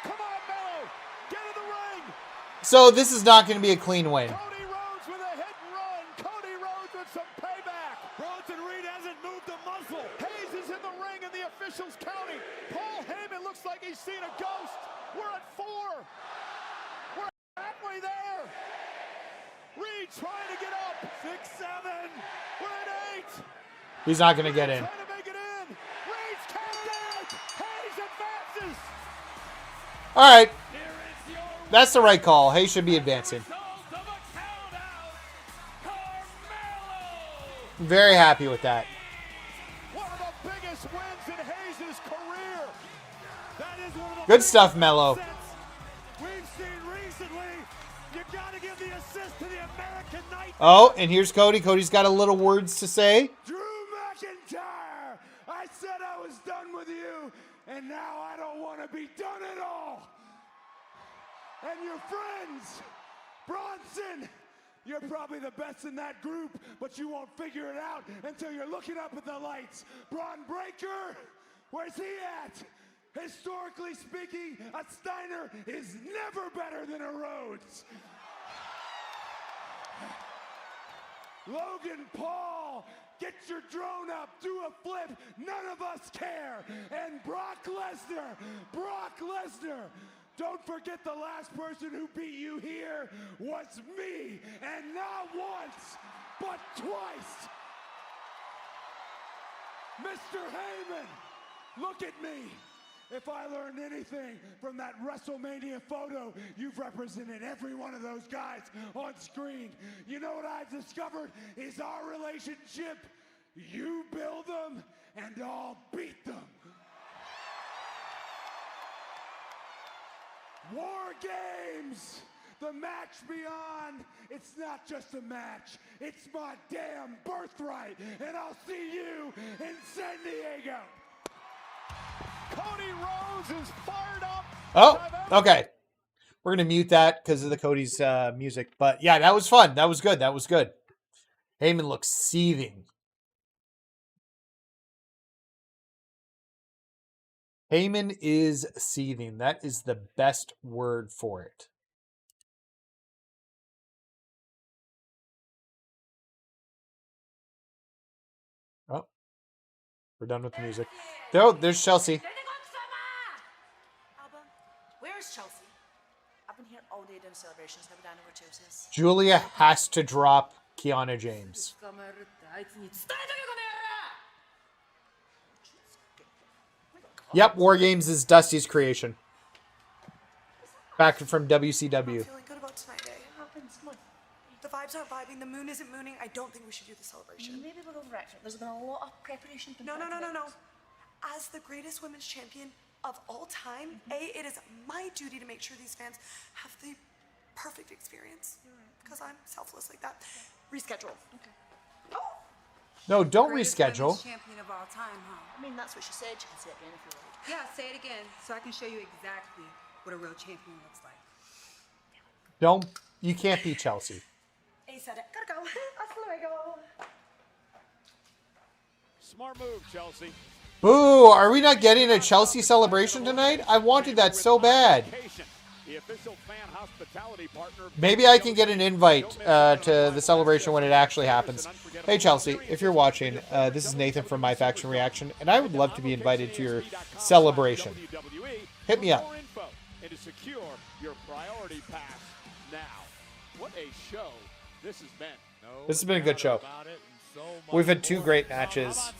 Come on, Mello. Get in the ring. so this is not going to be a clean win. Cody Rhodes with a hit and run. Cody Rhodes with some payback. Bronson Reed hasn't moved a muscle. Hayes is in the ring and the officials counting. Paul Heyman looks like he's seen a ghost. We're at 4. We're halfway there. Reed trying to get up. 6, 7. We're at 8. He's not going to get in. Trying to make it in. Reed's counted out. Hayes advances. All right. That's the right call. Hayes should be advancing. Very happy with that. One of the biggest wins in Hayes' career. That is one of the Good stuff, Mello. we've seen recently. You got to give the assist to the American Night. Oh, and here's Cody. Cody's got a little words to say. Drew McIntyre, I said I was done with you, and now I don't want to be done at all. And your friends, Bronson, you're probably the best in that group, but you won't figure it out until you're looking up at the lights. Braun Breaker, where's he at? Historically speaking, a Steiner is never better than a Rhodes. Logan Paul, get your drone up, do a flip, none of us care. And Brock Lesnar, don't forget the last person who beat you here was me, and not once, but twice. Mr. Heyman, look at me. If I learned anything from that WrestleMania photo, you've represented every one of those guys on screen. You know what I've discovered is our relationship. You build them, and I'll beat them. War Games, the match beyond. It's not just a match. It's my damn birthright, and I'll see you in San Diego. Cody Rhodes is fired up. Oh, okay. We're going to mute that because of the Cody's music. But yeah, that was fun. That was good. That was good. Heyman looks seething. Heyman is seething. That is the best word for it. Oh, we're done with the music. Oh, there's Chelsea. Alba, where's Chelsea? I've been here all day doing celebrations. Never done over Tuesdays. Julia has to drop Kiana James. Yep, War Games is Dusty's creation. Back from WCW. I'm feeling good about tonight, eh? The vibes aren't vibing, the moon isn't mooning. I don't think we should do the celebration. Maybe we're overacting. There's been a lot of preparation. No. As the greatest women's champion of all time, it is my duty to make sure these fans have the perfect experience. Because I'm selfless like that. Reschedule. Okay. Oh! No, don't Greatest reschedule. women's champion of all time, huh? I mean, that's what she said. She can say it again if you like. Yeah, say it again so I can show you exactly what a real champion looks like. Don't. You can't be Chelsea. A said it. Gotta go. Hasta luego. Smart move, Chelsea. Boo! Are we not getting a Chelsea celebration tonight? I wanted that so bad. The official fan hospitality partner. Maybe I can get an invite to the celebration when it actually happens. Hey Chelsea, if you're watching, this is Nathan from MyFaction Reaction, and I would love to be invited to your celebration. Hit me up. And to secure your priority pass now. What a show this has been. This has been a good show. We've had 2 great matches.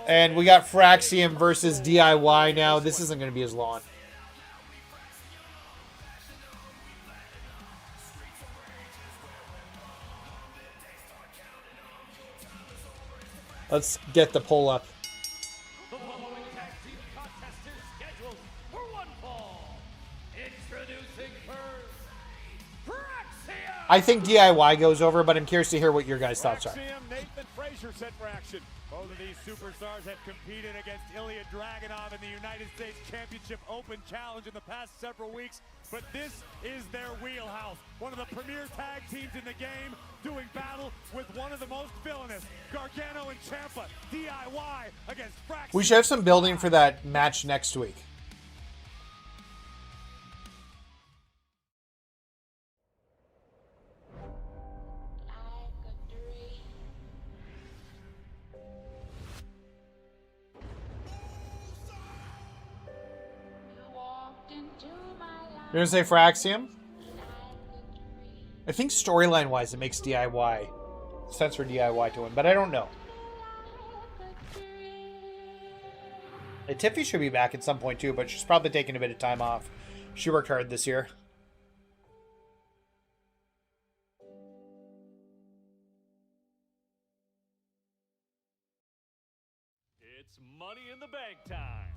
And we got Fraxium versus DIY now. This isn't going to be as long. Let's get the poll up. The following tag team contest is scheduled for one fall. Introducing first, Fraxium. I think DIY goes over, but I'm curious to hear what your guys' thoughts are. Nathan Frazier set for action. Both of these superstars have competed against Ilya Dragunov in the United States Championship Open Challenge in the past several weeks, but this is their wheelhouse. One of the premier tag teams in the game doing battle with one of the most villainous, Gargano and Ciampa, DIY against Fraxium. We should have some building for that match next week. You're gonna say Fraxium? I think storyline-wise it makes DIY sense for DIY to win, but I don't know. Tiffy should be back at some point too, but she's probably taking a bit of time off. She worked hard this year. It's Money in the Bank time.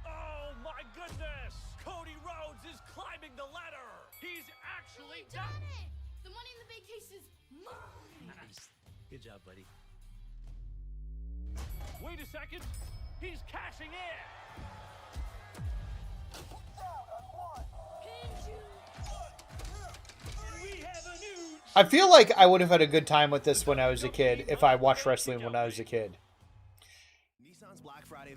Oh my goodness! Cody Rhodes is climbing the ladder. He's actually done it. The Money in the Bank case is mine. Nice. Good job, buddy. Wait a second. He's cashing in. We have a new. I feel like I would have had a good time with this when I was a kid if I watched wrestling when I was a kid.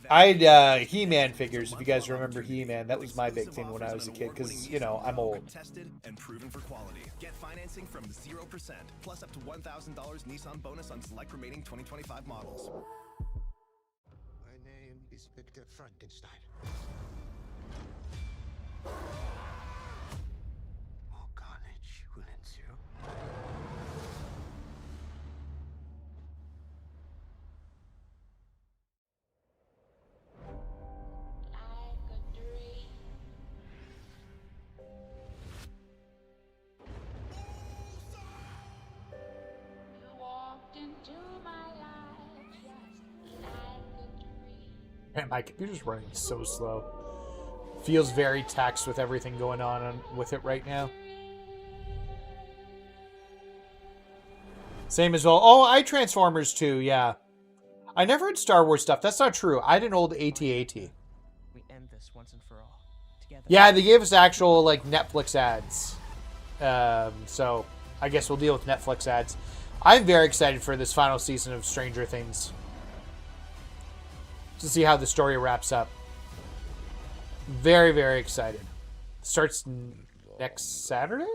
I had He-Man figures, if you guys remember He-Man. That was my big thing when I was a kid, because, you know, I'm old. Tested and proven for quality. Get financing from 0%, plus up to $1,000 Nissan bonus on select remaining 2025 models. My name is Victor Frankenstein. More carnage will ensue. Man, my computer's running so slow. Feels very taxed with everything going on with it right now. Same as well. Oh, I Transformers too, yeah. I never had Star Wars stuff. That's not true. I had an old AT-AT. We end this once and for all. Together. Yeah, they gave us actual, like, Netflix ads. So, I guess we'll deal with Netflix ads. I'm very excited for this final season of Stranger Things. To see how the story wraps up. Very, very excited. Starts next Saturday?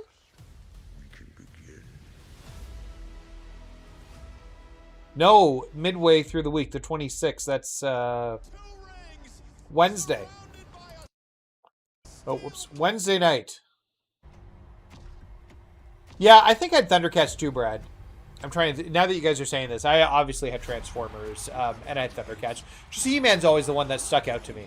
No, midway through the week, the 26th. That's Wednesday. Oh, whoops. Wednesday night. Yeah, I think I had Thundercats too, Brad. I'm trying to... Now that you guys are saying this, I obviously had Transformers, and I had Thundercats. Just He-Man's always the one that stuck out to me.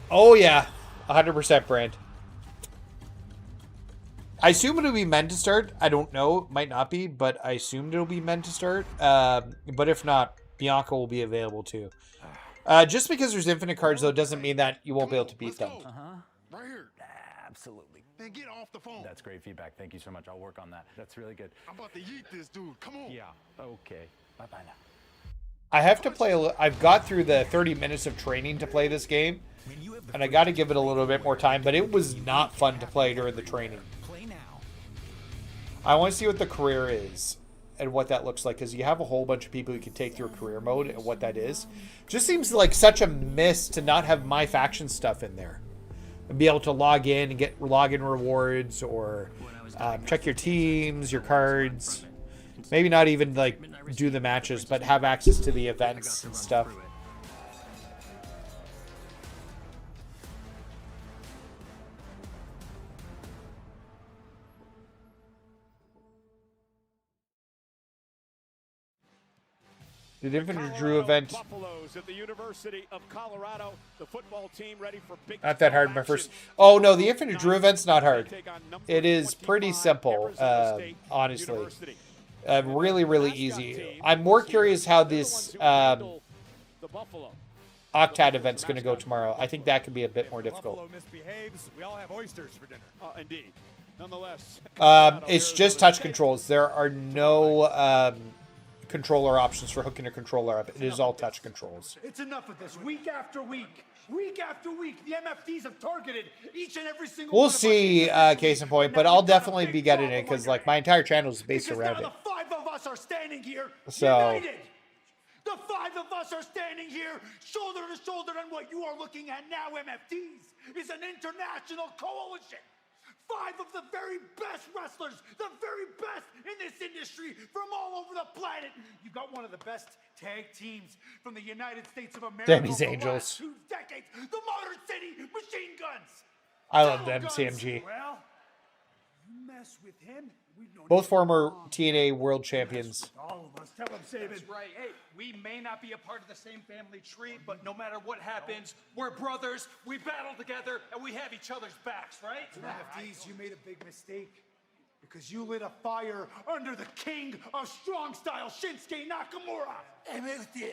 Oh, yeah. 100% Brand. I assume it'll be meant to start. I don't know. It might not be, but I assumed it'll be meant to start. But if not, Bianca will be available too. Just because there's infinite cards, though, doesn't mean that you won't be able to beat them. Right here. Absolutely. Then get off the phone. That's great feedback. Thank you so much. I'll work on that. That's really good. I'm about to yeet this dude. Come on. Yeah. Okay. Bye-bye now. I have to play I've got through the 30 minutes of training to play this game, and I got to give it a little bit more time, but it was not fun to play during the training. I want to see what the career is and what that looks like, because you have a whole bunch of people who can take through career mode and what that is. Just seems like such a miss to not have MyFaction stuff in there and be able to log in and get login rewards or check your teams, your cards. Maybe not even like do the matches, but have access to the events and stuff. The Infinite Drew event. Buffaloes at the University of Colorado. The football team ready for big. Not that hard. My first. Oh no, the Infinite Drew event's not hard. It is pretty simple, honestly. Really, really easy. I'm more curious how this Octat event's going to go tomorrow. I think that could be a bit more difficult. We all have oysters for dinner. Indeed. Nonetheless. It's just touch controls. There are no controller options for hooking a controller up. It is all touch controls. It's enough of this. Week after week, the MFTs have targeted each and every single. We'll see, case in point, but I'll definitely be getting it because, like, my entire channel is based around it. The five of us are standing here, so united. The five of us are standing here, shoulder to shoulder, and what you are looking at now, MFTs, is an international coalition. Five of the very best wrestlers, the very best in this industry from all over the planet. You got one of the best tag teams from the United States of America. Demi's Angels. 2 decades, the Motor City Machine Guns. I love them, CMG. Well, you mess with him. Both former TNA world champions. All of us. Tell him, Saban. That's right. Hey, we may not be a part of the same family tree, but no matter what happens, we're brothers, we battle together, and we have each other's backs, right? MFTs, you made a big mistake because you lit a fire under the king of strong style, Shinsuke Nakamura. MFT,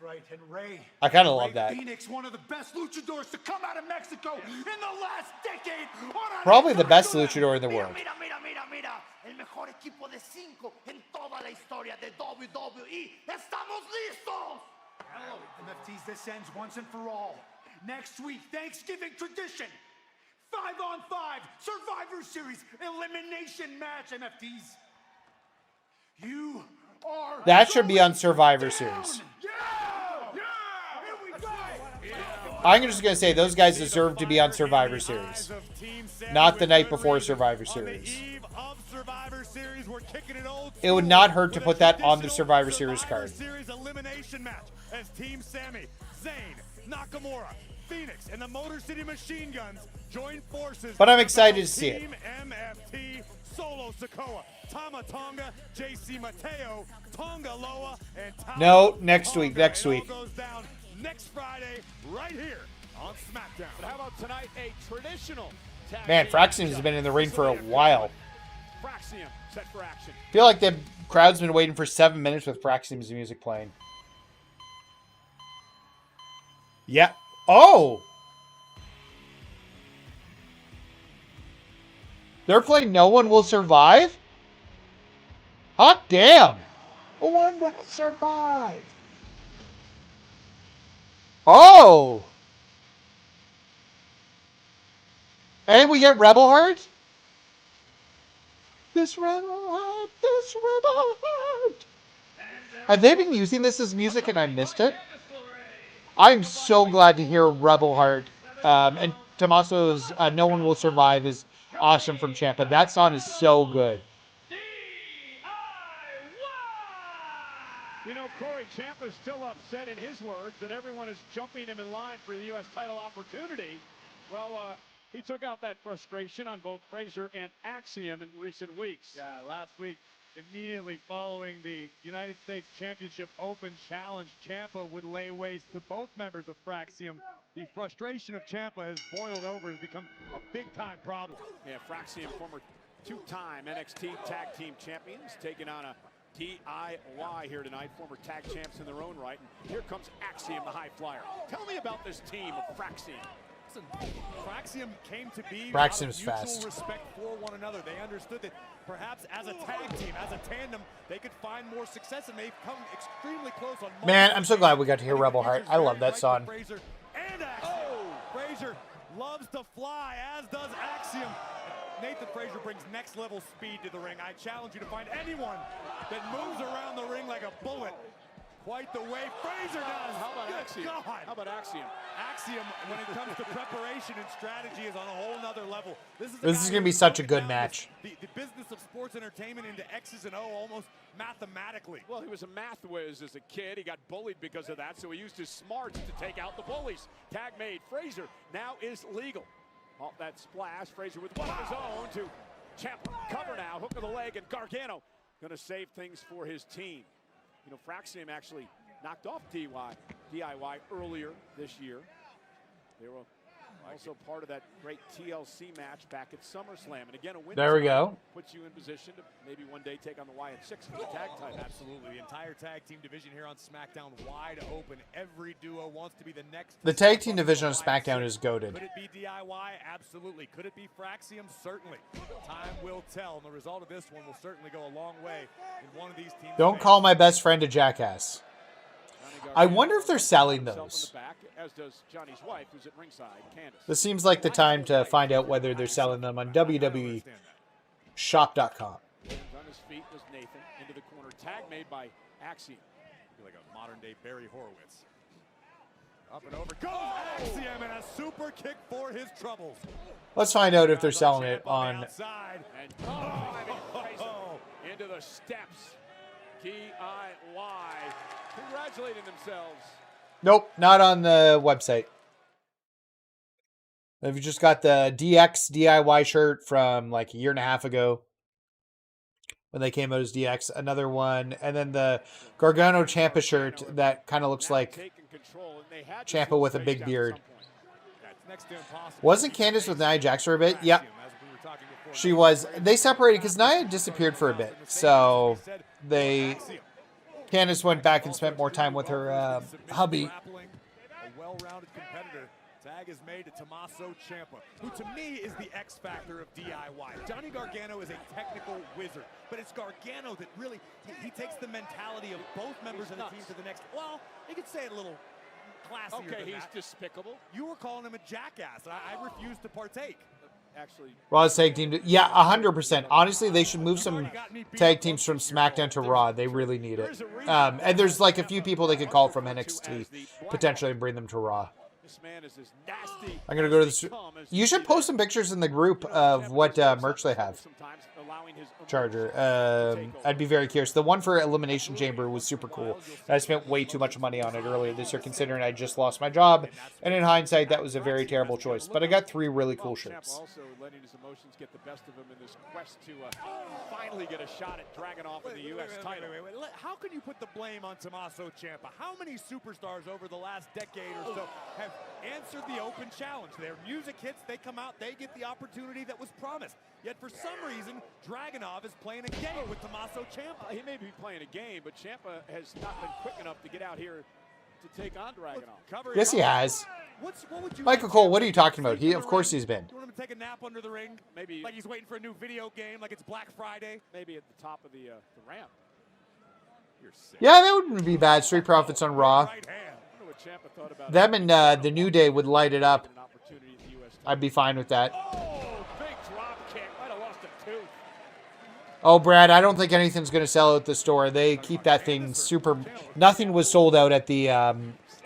right, and Ray. I kind of love that. Phoenix, one of the best luchadors to come out of Mexico in the last decade. Probably the best luchador in the world. Mira. El mejor equipo de 5 en toda la historia de WWE. Estamos listos. Hello, MFTs, this ends once and for all. Next week, Thanksgiving tradition. 5-on-5 Survivor Series elimination match, MFTs. You are. That should be on Survivor Series. I'm just going to say those guys deserve to be on Survivor Series. Not the night before Survivor Series. It would not hurt to put that on the Survivor Series card. Elimination match as Team Sammy, Zayn, Nakamura, Phoenix, and the Motor City Machine Guns join forces. But I'm excited to see it. Team MFT, Solo Sikoa, Tama Tonga, JC Mateo, Tonga Loa, and Tama No, next week. It all goes down next Friday, right here on SmackDown. But how about tonight, a traditional tag Man, team Fraxium has match. been in the ring for a while. Fraxium set for action. I feel like the crowd's been waiting for 7 minutes with Fraxium's music playing. Yeah. Oh! They're playing No One Will Survive? Hot damn! No one will survive. Oh! And we get Rebel Heart? This rebel heart, this rebel heart. Have they been using this as music and I missed it? I'm so glad to hear Rebel Heart. And Tommaso's No One Will Survive is awesome from Ciampa. That song is so good. You know, Corey, Ciampa's still upset in his words that everyone is jumping him in line for the U.S. title opportunity. Well, he took out that frustration on both Frazier and Axiom in recent weeks. Yeah, last week, immediately following the United States Championship Open Challenge, Ciampa would lay waste to both members of Fraxium. The frustration of Ciampa has boiled over and become a big-time problem. Yeah, Fraxium, former two-time NXT Tag Team Champions, taking on a DIY here tonight, former tag champs in their own right. And here comes Axiom, the high flyer. Tell me about this team of Fraxium. Listen, Fraxium came to be Fraxium's mutual fast. respect for one another. They understood that perhaps as a tag team, as a tandem, they could find more success, and they've come extremely close on. Man, I'm so glad we got to hear Rebel Heart. I love that song. Frazier and Axiom. Frazier loves to fly, as does Axiom. Nathan Frazier brings next level speed to the ring. I challenge you to find anyone that moves around the ring like a bullet. Quite the way Frazier does. How about Axiom? God. How about Axiom? Axiom, when it comes to preparation and strategy, is on a whole nother level. This is going to be such a good match. The business of sports entertainment into X's and O almost mathematically. Well, he was a math whiz as a kid. He got bullied because of that, so he used his smarts to take out the bullies. Tag made. Frazier now is legal. Off that splash, Frazier with one of his own to Ciampa. Cover now, hook of the leg, and Gargano going to save things for his team. You know, Fraxium actually knocked off DIY earlier this year. They were also part of that great TLC match back at SummerSlam. And again, a win there we go. Puts you in position to maybe one day take on the Wyatt-6 for the tag title. Absolutely. The entire tag team division here on SmackDown wide open. Every duo wants to be the next. The tag team division on SmackDown is goated. Could it be DIY? Absolutely. Could it be Fraxium? Certainly. Time will tell. And the result of this one will certainly go a long way in one of these teams. Don't call my best friend a jackass. I wonder if they're selling those. As does Johnny's wife, who's at ringside, Candace. This seems like the time to find out whether they're selling them on WWE Shop.com. On his feet was Nathan into the corner. Tag made by Axiom. Like a modern-day Barry Horowitz. Up and over goes Axiom, and a super kick for his troubles. Let's find out if they're selling it on. And into the steps. DIY congratulating themselves. Nope, not on the website. They've just got the DX DIY shirt from like a year and a half ago when they came out as DX. Another one, and then the Gargano Ciampa shirt that kind of looks like Ciampa with a big beard. Wasn't Candace with Nia Jax for a bit? Yep. She was. They separated because Nia disappeared for a bit. So Candace went back and spent more time with her hubby. A well-rounded competitor. Tag is made to Tommaso Ciampa, who to me is the X factor of DIY. Johnny Gargano is a technical wizard, but it's Gargano that really, he takes the mentality of both members of the team to the next. Well, you could say it a little classier than he's that. Despicable. You were calling him a jackass. I refuse to partake. Actually, Raw's tag team. Yeah, 100%. Honestly, they should move some tag teams from SmackDown to Raw. They really need it. And there's like a few people they could call from NXT potentially and bring them to Raw. This man is as nasty. I'm gonna go to this. You should post some pictures in the group of what merch they have. Charger. I'd be very curious. The one for Elimination Chamber was super cool. I spent way too much money on it earlier this year, considering I just lost my job. And in hindsight, that was a very terrible choice. But I got 3 really cool shirts. Also letting his emotions get the best of him in this quest to finally get a shot at dragging off in the U.S. title. Wait. How can you put the blame on Tommaso Ciampa? How many superstars over the last decade or so have answered the open challenge? Their music hits, they come out, they get the opportunity that was promised. Yet for some reason, Dragunov is playing a game with Tommaso Ciampa. He may be playing a game, but Ciampa has not been quick enough to get out here to take on Dragunov. Yes, he has. What would you Michael Cole, what are you talking about? Of course he's been. You want him to take a nap under the ring? Maybe like he's waiting for a new video game, like it's Black Friday? Maybe at the top of the ramp. You're sick. Yeah, that wouldn't be bad. Street Profits on Raw. Them and the New Day would light it up. I'd be fine with that. Oh, big drop kick. Might have lost a tooth. Oh, Brad, I don't think anything's going to sell at the store. They keep that thing super... Nothing was sold out at the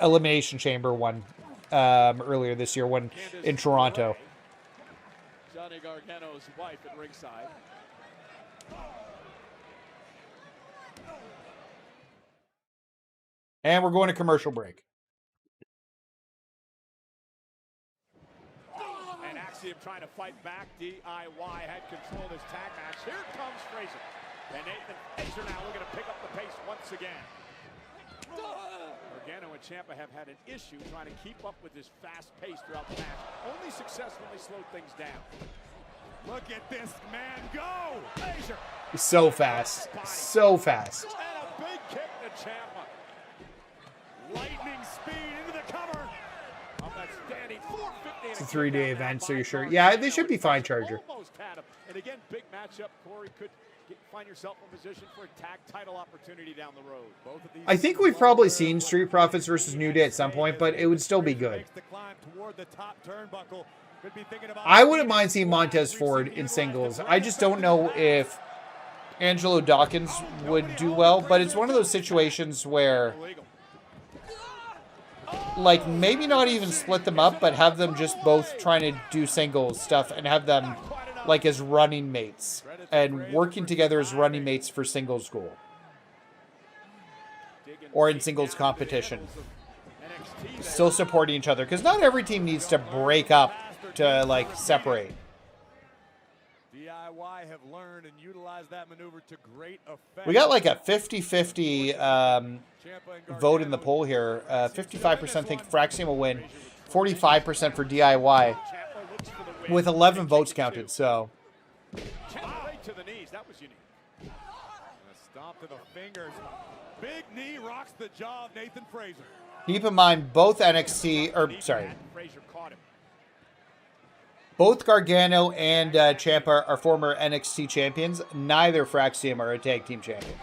Elimination Chamber one earlier this year when in Toronto. Johnny Gargano's wife at ringside. And we're going to commercial break. And Axiom trying to fight back. DIY had control of this tag match. Here comes Fraser. And Nathan Fraser now looking to pick up the pace once again. Gargano and Ciampa have had an issue trying to keep up with this fast pace throughout the match. Only successfully slowed things down. Look at this man go! Fraser. So fast. So fast. And a big kick to Ciampa. Lightning speed into the cover. Up that standing 450. It's a 3-day event, so you're sure. Yeah, they should be fine, Charger. Almost had him. And again, big matchup. Corey could find yourself in position for a tag title opportunity down the road. Both of these I think we've probably seen Street Profits versus New Day at some point, but it would still be good. I wouldn't mind seeing Montez Ford in singles. I just don't know if Angelo Dawkins would do well, but it's one of those situations where, like, maybe not even split them up, but have them just both trying to do singles stuff and have them, like, as running mates and working together as running mates for singles goal or in singles competition. Still supporting each other, because not every team needs to break up to, like, separate. DIY have learned and utilized that maneuver to great effect. We got like a 50-50 vote in the poll here. 55% think Fraxium will win, 45% for DIY, with 11 votes counted. So, right to the knees. That was unique. And a stomp to the fingers. Big knee rocks the jaw of Nathan Fraser. keep in mind both NXT, or sorry, Fraser caught him. both Gargano and Ciampa are former NXT champions. Neither Fraxium are a tag team champion.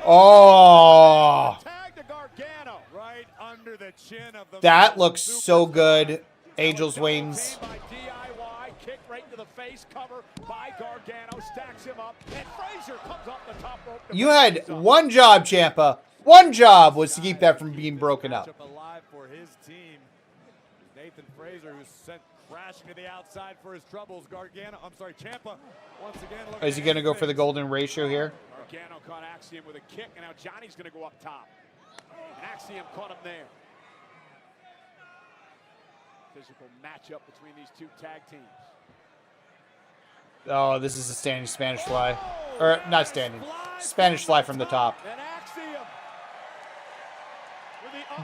Oh, Tag to Gargano. Right under the chin of the that looks so good. Angel's Wings. By DIY, kick right into the face, cover by Gargano, stacks him up, and Fraser comes off the top rope. You had one job, Ciampa. One job was to keep that from being broken up. Alive for his team. Nathan Fraser, who's sent crashing to the outside for his troubles. Gargano, I'm sorry, Ciampa once again. Is he going to go for the golden ratio here? Gargano caught Axiom with a kick, and now Johnny's going to go up top. And Axiom caught him there. Physical matchup between these two tag teams. Oh, this is a standing Spanish fly. Or, not standing. Spanish fly from the top.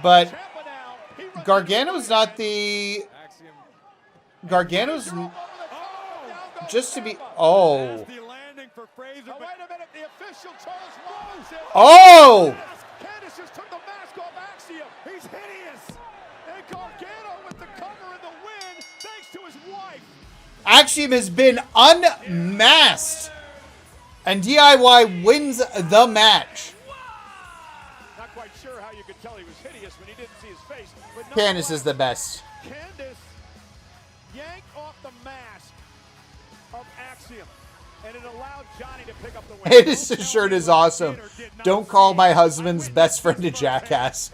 But Gargano's not the... Gargano's... Just to be... Oh. Oh! Candace just took the mask off Axiom. He's hideous. And Gargano with the cover and the win, thanks to his wife. Axiom has been unmasked. And DIY wins the match. Not quite sure how you could tell he was hideous when he didn't see his face. But Candace is the best. Candace yanked off the mask of Axiom, and it allowed Johnny to pick up the win. His shirt is awesome. Don't call my husband's best friend a jackass.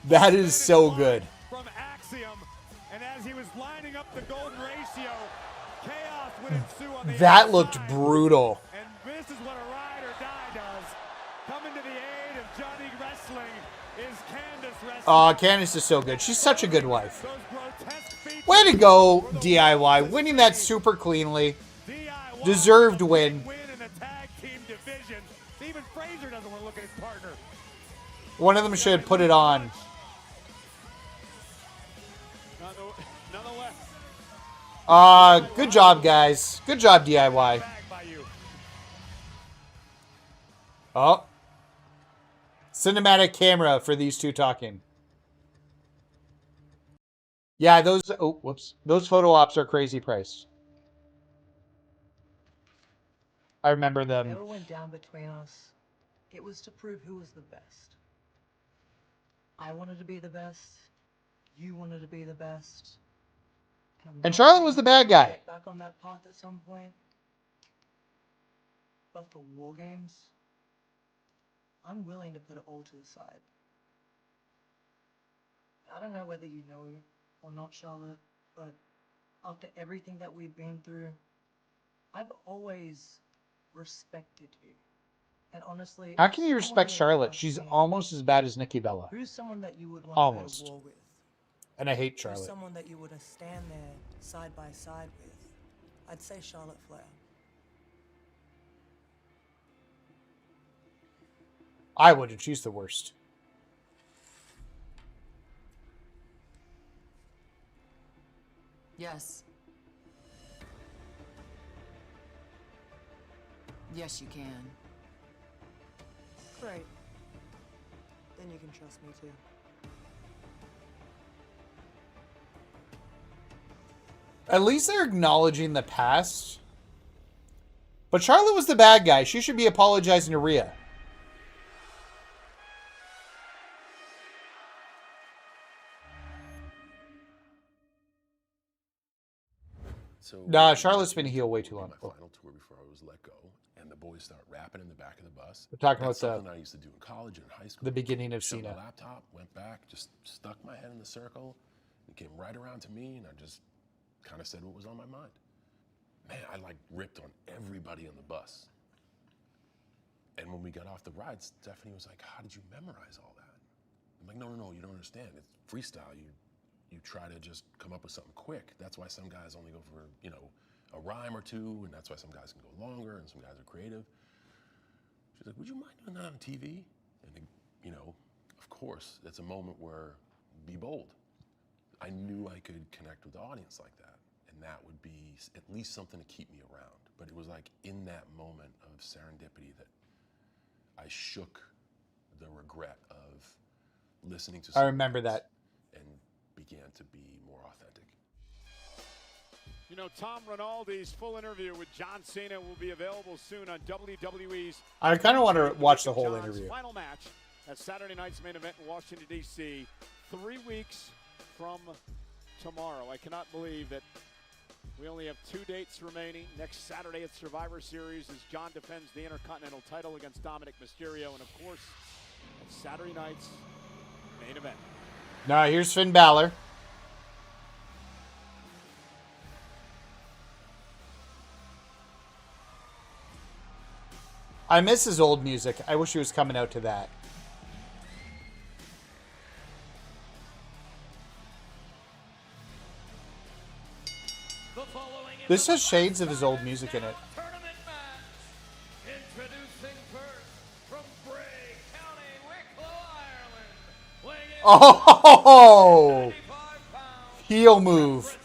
That is so good. From Axiom, and as he was lining up the golden ratio, chaos would ensue on the That looked brutal. And this is what a ride or die does. Coming to the aid of Johnny Wrestling is Candace Wrestling. Oh, Candace is so good. She's such a good wife. Way to go, DIY. Winning that super cleanly. Deserved win. In the tag team division. Even Fraser doesn't want to look at his partner. One of them should put it on. Good job, guys. Good job, DIY. Oh. Cinematic camera for these two talking. Yeah, those... Oh, whoops. Those photo ops are crazy priced. I remember them. Whatever went down between us, it was to prove who was the best. I wanted to be the best. You wanted to be the best. And Charlotte was the bad guy. Back on that path at some point. But for War Games, I'm willing to put it all to the side. I don't know whether you know or not, Charlotte, but after everything that we've been through, I've always respected you. And honestly, How can you someone respect who Charlotte? trusts She's me, almost as bad as Nikki Bella. who's someone that you would want Almost. to go to war with? And I hate Who's Charlotte. someone that you would stand there side by side with? I'd say Charlotte Flair. I wouldn't. She's the worst. Yes. Yes, you can. Great. Then you can trust me too. At least they're acknowledging the past. But Charlotte was the bad guy. She should be apologizing to Rhea. So Nah, Charlotte's been a heel way too long. My final tour before I was let go, and the boys start rapping in the back of the bus. We're talking That's about something I used to do in college and high school. the beginning of Shut Cena. my laptop, went back, just stuck my head in the circle, and came right around to me, and I just kind of said what was on my mind. Man, I like ripped on everybody on the bus. And when we got off the ride, Stephanie was like, "How did you memorize all that?" I'm like, no, you don't understand. It's freestyle. You try to just come up with something quick. That's why some guys only go for, a rhyme or two, and that's why some guys can go longer, and some guys are creative. She's like, "Would you mind doing that on TV?" And, of course, it's a moment where be bold. I knew I could connect with the audience like that, and that would be at least something to keep me around. But it was like in that moment of serendipity that I shook the regret of listening to I remember that. and began to be more authentic. Tom Rinaldi's full interview with John Cena will be available soon on WWE's. I kind of want to watch the whole John's interview. Final match at Saturday night's main event in Washington, D.C. 3 weeks from tomorrow. I cannot believe that we only have 2 dates remaining. Next Saturday at Survivor Series as John defends the Intercontinental title against Dominic Mysterio. And, of course, at Saturday night's main event. Now, here's Finn Balor. I miss his old music. I wish he was coming out to that. This has shades of his old music in it. Introducing first from Bray County, Wicklow, Ireland. Oh! Heel move.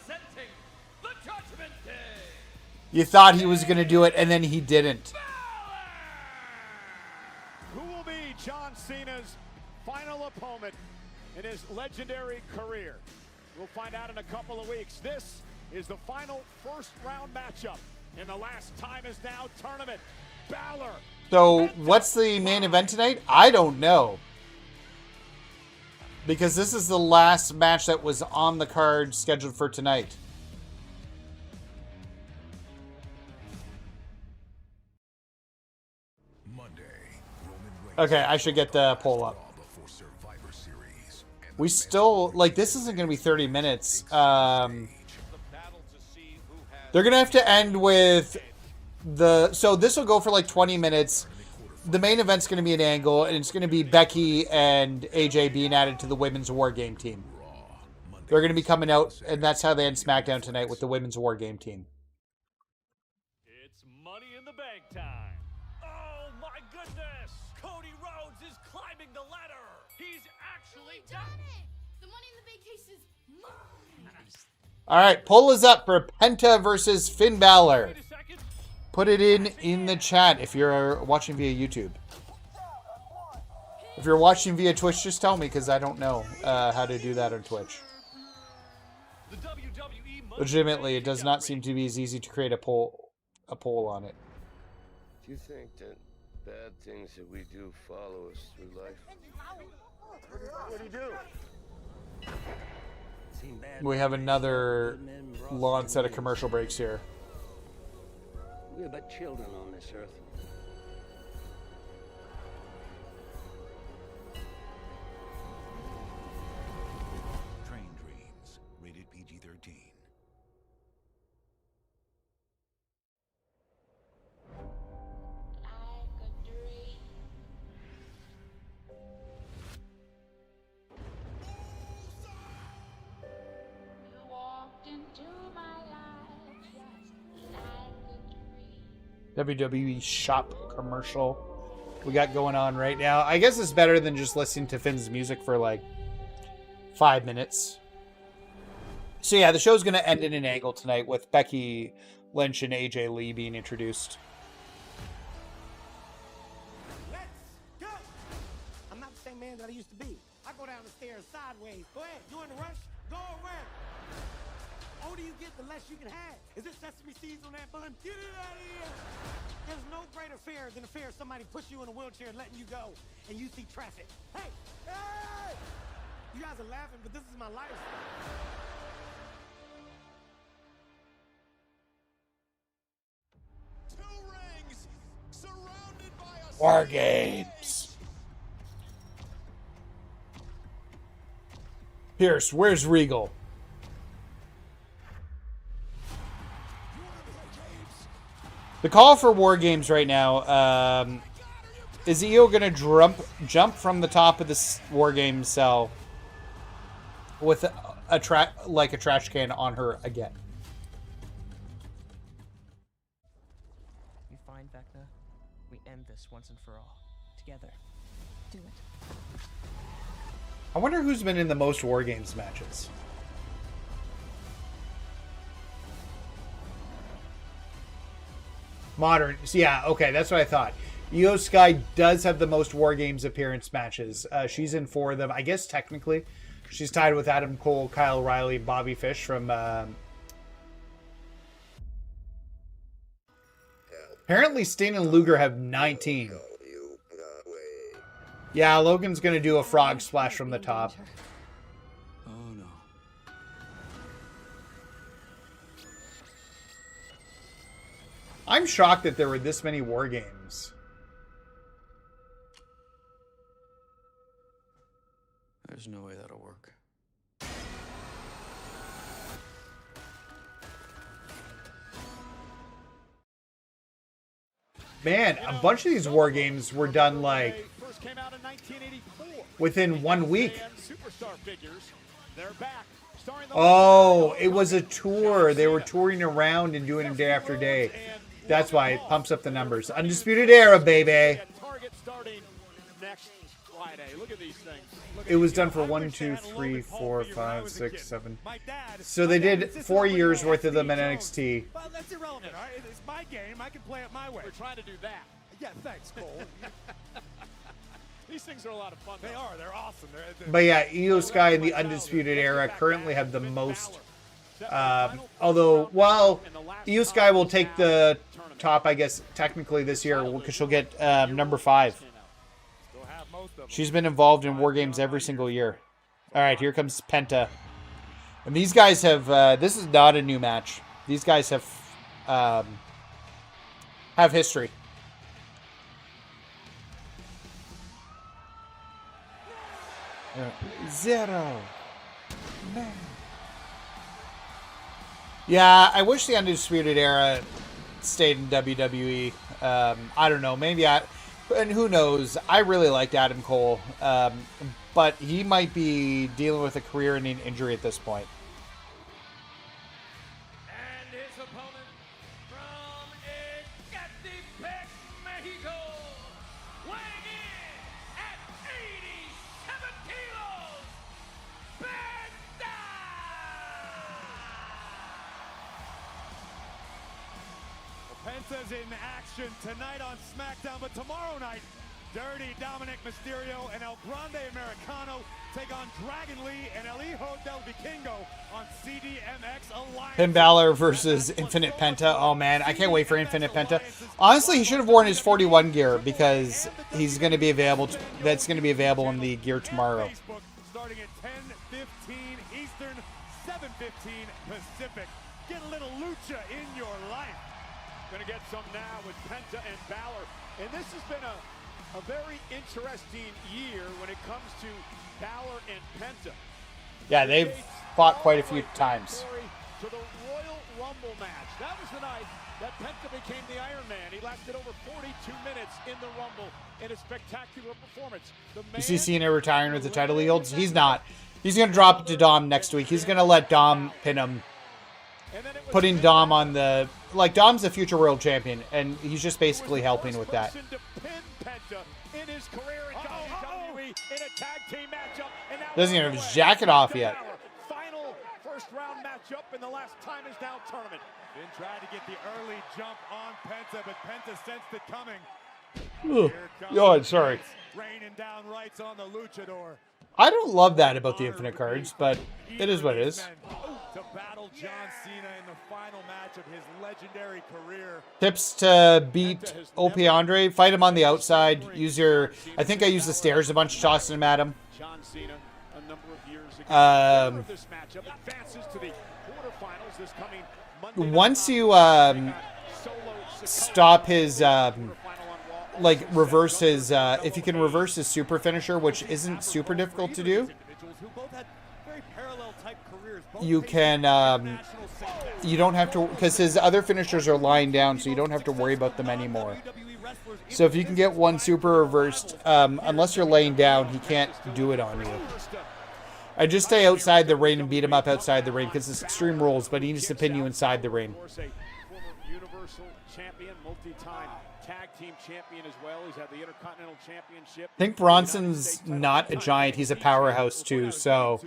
You thought he was going to do it, and then he didn't. Who will be John Cena's final opponent in his legendary career? We'll find out in a couple of weeks. This is the final first-round matchup in the Last Time Is Now tournament. Balor. So, what's the main event tonight? I don't know. Because this is the last match that was on the card scheduled for tonight. Okay, I should get the poll up. We still, this isn't going to be 30 minutes. They're going to have to end with so this will go for 20 minutes. The main event's going to be an angle, and it's going to be Becky and AJ being added to the Women's War Game team. They're going to be coming out, and that's how they end SmackDown tonight, with the Women's War Game team. It's Money in the Bank time. Oh my goodness! Cody Rhodes is climbing the ladder. He's actually done it. The Money in the Bank case is mine. All right, poll is up for Penta versus Finn Balor. Put it in the chat if you're watching via YouTube. If you're watching via Twitch, just tell me, because I don't know how to do that on Twitch. Legitimately, it does not seem to be as easy to create a poll on it. Do you think that bad things that we do follow us through life? What do you do? We have another long set of commercial breaks here. We're but children on this earth. WWE shop commercial we got going on right now. I guess it's better than just listening to Finn's music for like 5 minutes. So yeah, the show's going to end in an angle tonight with Becky Lynch and AJ Lee being introduced. Let's go! I'm not the same man that I used to be. I go down the stairs sideways. Go ahead. You in a rush? Go around. Older you get, the less you can have. Is there sesame seeds on that bun? Get it out of here! There's no greater fear than the fear of somebody push you in a wheelchair and letting you go, and you see traffic. Hey! Hey! You guys are laughing, but this is my life. War Games. Pierce, where's Regal? The call for War Games right now, is Io going to jump from the top of this War Games cell with a trash can on her again? You find Vecna? We end this once and for all. Together. Do it. I wonder who's been in the most War Games matches. Modern. So yeah, okay, that's what I thought. Io Sky does have the most War Games appearance matches. She's in 4 of them. I guess technically she's tied with Adam Cole, Kyle O'Reilly, and Bobby Fish from... Apparently Sting and Luger have 19. Yeah, Logan's going to do a frog splash from the top. Oh no. I'm shocked that there were this many War Games. There's no way that'll work. Man, a bunch of these War Games were done like within 1 week. Oh, it was a tour. They were touring around and doing it day after day. That's why it pumps up the numbers. Undisputed Era, baby. It was done for 1, 2, 3, 4, 5, 6, 7. So they did 4 years worth of them in NXT. Well, that's irrelevant, all right? It's my game. I can play it my way. We're trying to do that. Yeah, thanks, Cole. These things are a lot of fun. They are. They're awesome. But yeah, Io Sky and the Undisputed Era currently have the most. Although, well, Io Sky will take the top, I guess, technically this year because she'll get number 5. She's been involved in War Games every single year. All right, here comes Penta. And these guys have... this is not a new match. These guys have history. Zero. Man. Yeah, I wish the Undisputed Era stayed in WWE. I don't know. Maybe and who knows? I really liked Adam Cole, but he might be dealing with a career-ending injury at this point. And his opponent from Ecatepec, Mexico, weighing in at 87 kilos, Penta! Penta's in action tonight on SmackDown, but tomorrow night, Dirty Dominic Mysterio and El Grande Americano take on Dragon Lee and El Hijo del Vikingo on CDMX Alliance. Finn Balor versus Infinite Penta. Oh man, I can't wait for Infinite Penta. Honestly, he should have worn his 41 gear because he's going to be available. That's going to be available in the gear tomorrow. Starting at 10:15 Eastern, 7:15 Pacific. Get a little lucha in your life. Going to get some now with Penta and Balor. And this has been a very interesting year when it comes to Balor and Penta. Yeah, they've fought quite a few times. To the Royal Rumble match. That was the night that Penta became the Iron Man. He lasted over 42 minutes in the Rumble in a spectacular performance. You see Cena retiring with the title he holds? He's not. He's going to drop it to Dom next week. He's going to let Dom pin him putting Dom on the, like, Dom's the future world champion, and he's just basically helping with that. Doesn't even have his jacket off yet. Final first round matchup in the last time is now tournament. Been trying to get the early jump on Penta, but Penta sensed it coming. God, sorry. Raining down rights on the luchador. I don't love that about the Infinite cards, but it is what it is. To battle John Cena in the final match of his legendary career. Tips to beat OP Andre: fight him on the outside. Use your, I think I use the stairs a bunch, tossing him at him. John Cena, a number of years ago. This matchup advances to the quarterfinals this coming Monday. Once you stop his, like reverse his, if you can reverse his super finisher, which isn't super difficult to do, you can, you don't have to, because his other finishers are lying down, so you don't have to worry about them anymore. So if you can get one super reversed, unless you're laying down, he can't do it on you. I just stay outside the ring and beat him up outside the ring because it's Extreme Rules, but he needs to pin you inside the ring. Universal champion, multi-time tag team champion as well. He's had the Intercontinental Championship. I think Bronson's not a giant. He's a powerhouse too, so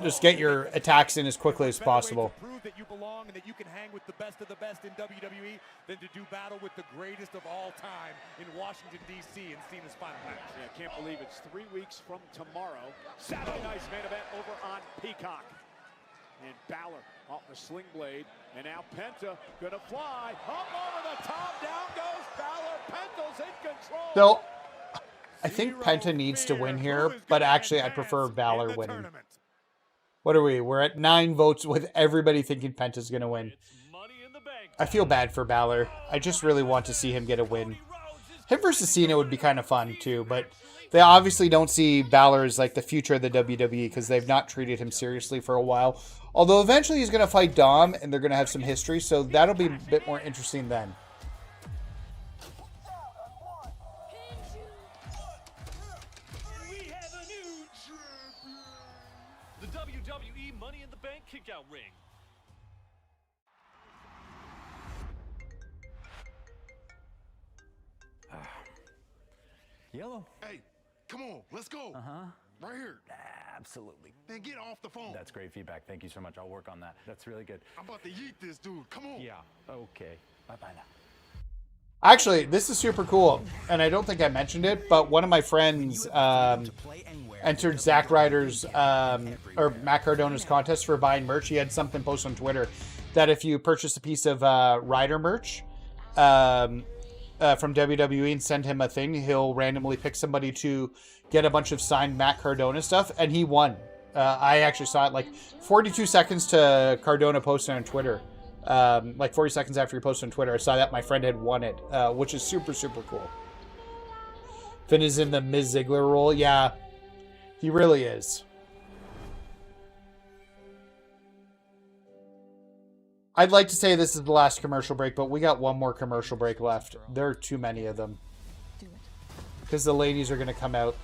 just get your attacks in as quickly as possible. Prove that you belong and that you can hang with the best of the best in WWE than to do battle with the greatest of all time in Washington, D.C. in Cena's final match. Yeah, I can't believe it's 3 weeks from tomorrow. Saturday night's main event over on Peacock. And Balor off the sling blade. And now Penta gonna fly. Up over the top. Down goes Balor. Penta's in control. So I think Penta needs to win here, but actually I prefer Balor winning. What are we? We're at 9 votes with everybody thinking Penta's going to win. I feel bad for Balor. I just really want to see him get a win. Him versus Cena would be kind of fun too, but they obviously don't see Balor as like the future of the WWE because they've not treated him seriously for a while. Although eventually he's going to fight Dom and they're going to have some history, so that'll be a bit more interesting then. Kickout ring. Yellow. Hey, come on, let's go. Right here. Absolutely. Then get off the phone. That's great feedback. Thank you so much. I'll work on that. That's really good. I'm about to yeet this dude. Come on. Yeah. Okay. Bye-bye now. Actually, this is super cool, and I don't think I mentioned it, but one of my friends entered Zack Ryder's or Matt Cardona's contest for buying merch. He had something posted on Twitter that if you purchase a piece of Ryder merch from WWE and send him a thing, he'll randomly pick somebody to get a bunch of signed Matt Cardona stuff, and he won. I actually saw it like 42 seconds to Cardona posted on Twitter. Like 40 seconds after he posted on Twitter, I saw that my friend had won it, which is super, super cool. Finn is in the Miz Ziggler role. Yeah, he really is. I'd like to say this is the last commercial break, but we got one more commercial break left. There are too many of them. Because the ladies are going to come out.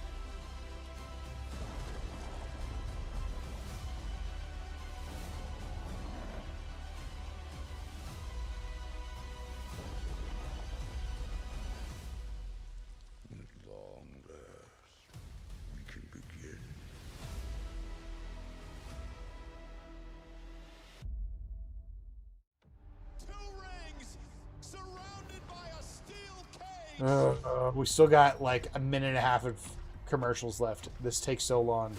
We still got like a minute and a half of commercials left. This takes so long.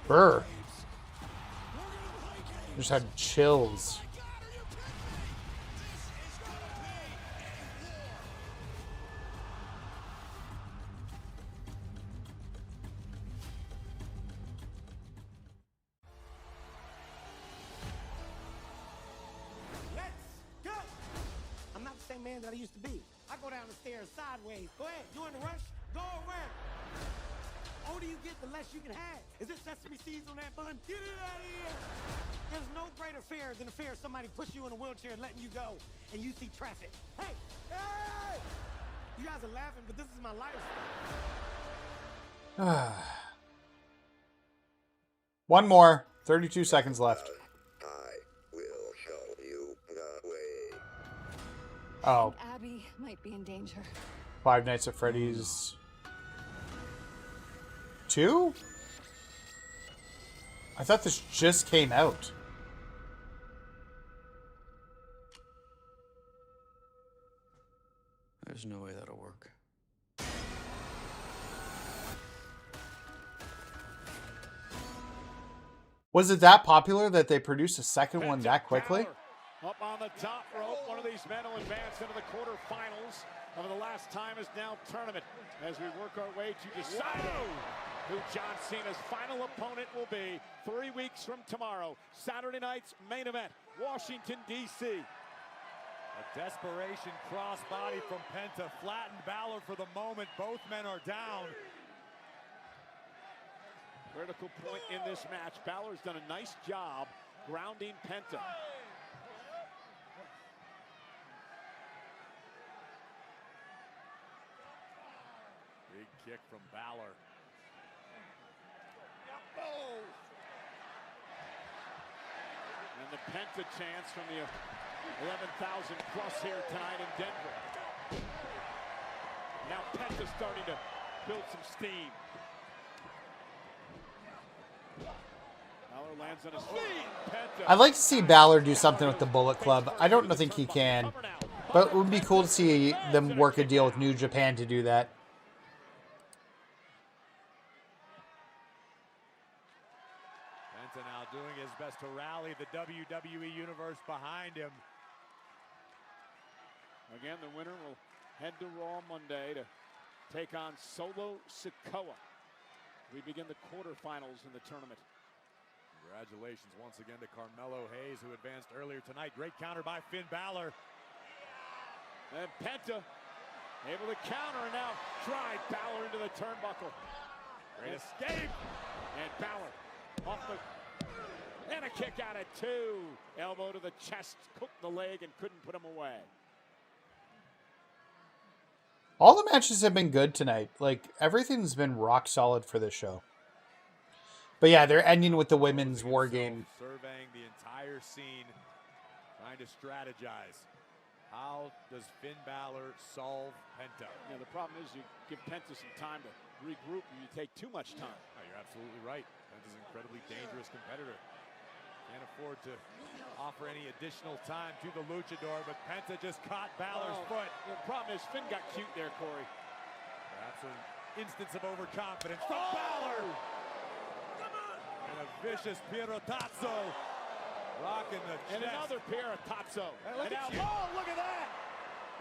Brr. Just had chills. That I used to be. I go down the stairs sideways. Go ahead. You in a rush? Go around. Older you get, the less you can have. Is it sesame seeds on that bun? Get it out of here. There's no greater fear than the fear of somebody push you in a wheelchair and letting you go, and you see traffic. Hey, hey! You guys are laughing, but this is my life. One more. 32 seconds left. I will show you the way. Oh. Abby might be in danger. Five Nights at Freddy's 2? I thought this just came out. There's no way that'll work. Was it that popular that they produced a second one that quickly? Up on the top rope, one of these men will advance into the quarterfinals of the last time is now tournament. As we work our way to decide who John Cena's final opponent will be 3 weeks from tomorrow. Saturday night's main event, Washington, D.C. A desperation crossbody from Penta. Flattened Balor for the moment. Both men are down. Critical point in this match. Balor's done a nice job grounding Penta. Big kick from Balor. Oh! And the Penta chance from the 11,000 plus here tonight in Denver. Now Penta's starting to build some steam. Balor lands on his feet. Penta. I'd like to see Balor do something with the Bullet Club. I don't think he can, but it would be cool to see them work a deal with New Japan to do that. Penta now doing his best to rally the WWE Universe behind him. Again, the winner will head to Raw Monday to take on Solo Sikoa. We begin the quarterfinals in the tournament. Congratulations once again to Carmelo Hayes, who advanced earlier tonight. Great counter by Finn Balor. And Penta able to counter and now drive Balor into the turnbuckle. Great escape. And Balor off the... And a kick out at 2. Elbow to the chest, cooked the leg and couldn't put him away. All the matches have been good tonight. Like, everything's been rock solid for this show. But yeah, they're ending with the women's war game. Surveying the entire scene, trying to strategize. How does Finn Balor solve Penta? Yeah, the problem is you give Penta some time to regroup and you take too much time. Oh, you're absolutely right. Penta's an incredibly dangerous competitor. Can't afford to offer any additional time to the luchador, but Penta just caught Balor's foot. The problem is Finn got cute there, Corey. Perhaps an instance of overconfidence from Balor. And a vicious Pierrotazzo. Rocking the chest. And another Pierrotazzo. Hey, look at you. Oh, look at that.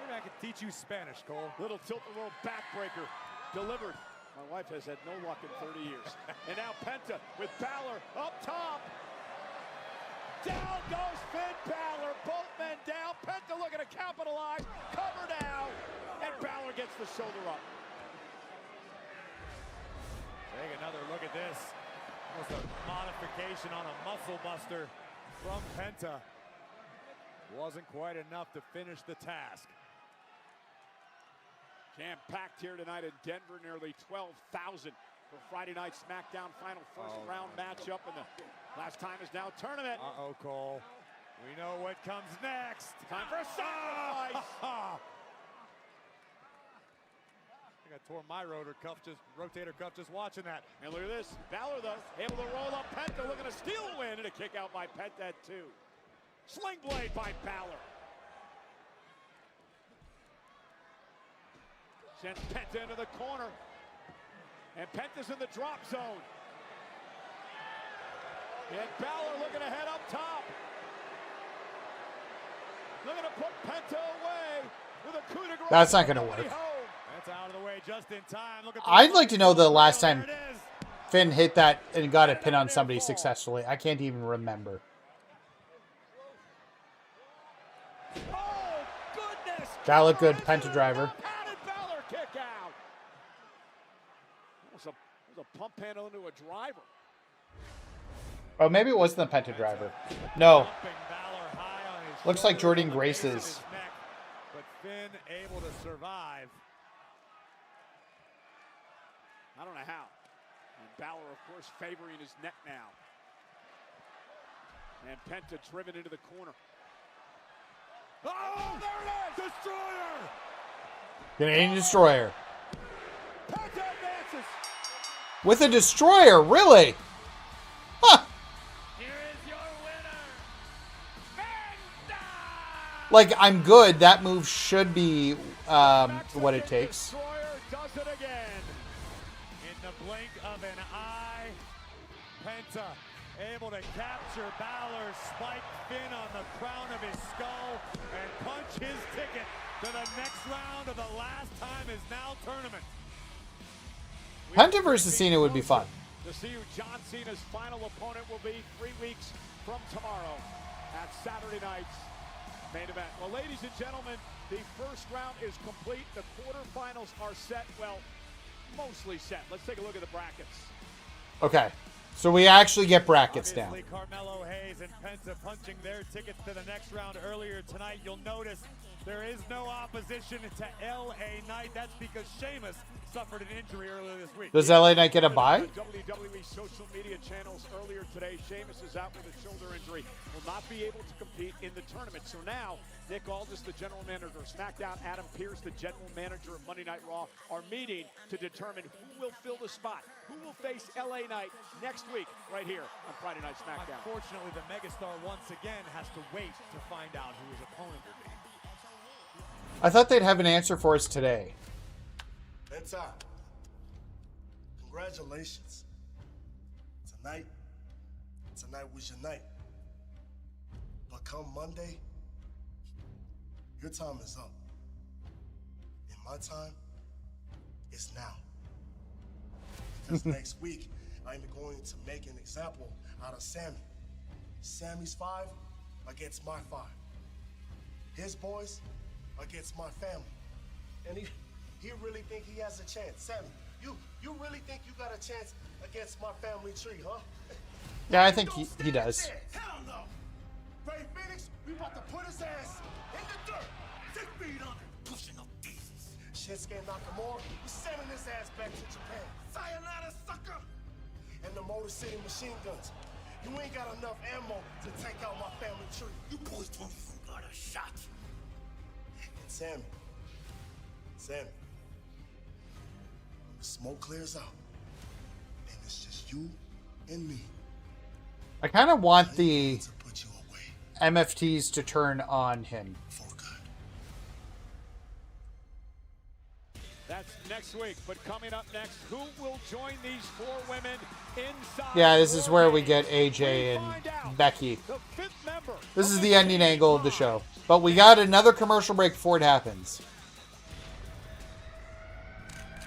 Maybe I could teach you Spanish, Cole. Little tilt-a-whirl backbreaker delivered. My wife has had no luck in 30 years. And now Penta with Balor up top. Down goes Finn Balor. Both men down. Penta looking to capitalize. Cover now. And Balor gets the shoulder up. Take another look at this. Almost a modification on a muscle buster from Penta. Wasn't quite enough to finish the task. Jam-packed here tonight in Denver. Nearly 12,000 for Friday night SmackDown final first round matchup. And the last time is now tournament. Uh-oh, Cole. We know what comes next. Time for a sacrifice. I tore my rotator cuff just watching that. And look at this. Balor, though, able to roll up Penta, looking to steal a win, and a kick out by Penta at 2. Sling blade by Balor. Sends Penta into the corner. And Penta's in the drop zone. And Balor looking to head up top. Looking to put Penta away with a coup de grace. That's not going to work. That's out of the way just in time. Look at I'd like to know the last time Finn hit that and got a pin on somebody successfully. I can't even remember. Oh, goodness. That looked good. Penta driver. Padded Balor kick out. That was a pump handle into a driver. Oh, maybe it wasn't the Penta driver. No. Looks like Jordan Grace's. But Finn able to survive. I don't know how. And Balor, of course, favoring his neck now. And Penta driven into the corner. Oh, there it is! Destroyer! Canadian Destroyer. Penta advances. With a Destroyer, really? Huh. Here is your winner, Like, I'm good. That move should be what it takes. Destroyer does it again. In the blink of an eye, Penta able to capture Balor's spiked fin on the crown of his skull and punch his ticket to the next round of the last time is now tournament. Penta versus Cena would be fun. To see who John Cena's final opponent will be 3 weeks from tomorrow at Saturday night's main event. Well, ladies and gentlemen, the first round is complete. The quarterfinals are set. Well, mostly set. Let's take a look at the brackets. Okay. So we actually get brackets now. Obviously, Carmelo Hayes and Penta punching their tickets to the next round earlier tonight. You'll notice there is no opposition to LA Knight. That's because Sheamus suffered an injury earlier this week. Does LA Knight get a bye? WWE social media channels earlier today, Sheamus is out with a shoulder injury, will not be able to compete in the tournament. So now, Nick Aldis, the general manager of SmackDown, Adam Pearce, the general manager of Monday Night Raw, are meeting to determine who will fill the spot, who will face LA Knight next week right here on Friday Night SmackDown. Unfortunately, the megastar once again has to wait to find out who his opponent will be. I thought they'd have an answer for us today. Penta, congratulations. Tonight was your night. But come Monday, your time is up. And my time is now. Because next week, I'm going to make an example out of Sammy. Sammy's 5 against my 5. His boys against my family. And he really think he has a chance. Sammy, you really think you got a chance against my family tree, huh? Yeah, I think he does. Hell no! Ray Phoenix, we about to put his ass in the dirt. 6 feet under, pushing up pieces. Shinsuke Nakamura, we sending his ass back to Japan. Sayonara, sucker! And the Motor City machine guns. You ain't got enough ammo to take out my family tree. You boys don't even got a shot. And Sammy, when the smoke clears out, and it's just you and me. I kind of want the MFTs to turn on him. That's next week, but coming up next, who will join these 4 women inside? Yeah, this is where we get AJ and Becky. This is the ending angle of the show. But we got another commercial break before it happens.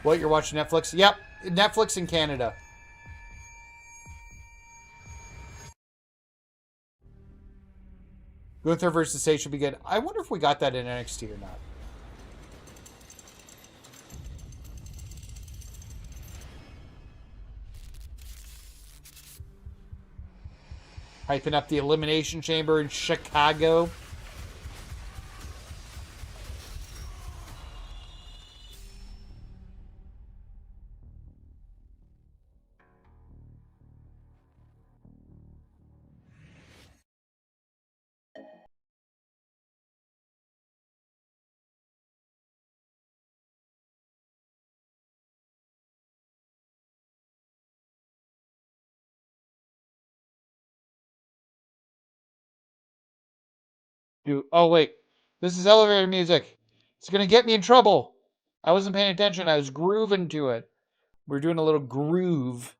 What, you're watching Netflix? Yep, Netflix in Canada. Gunther versus Sage should be good. I wonder if we got that in NXT or not. Hyping up the Elimination Chamber in Chicago. Oh, wait. This is elevator music. It's going to get me in trouble. I wasn't paying attention. I was grooving to it. We're doing a little groove.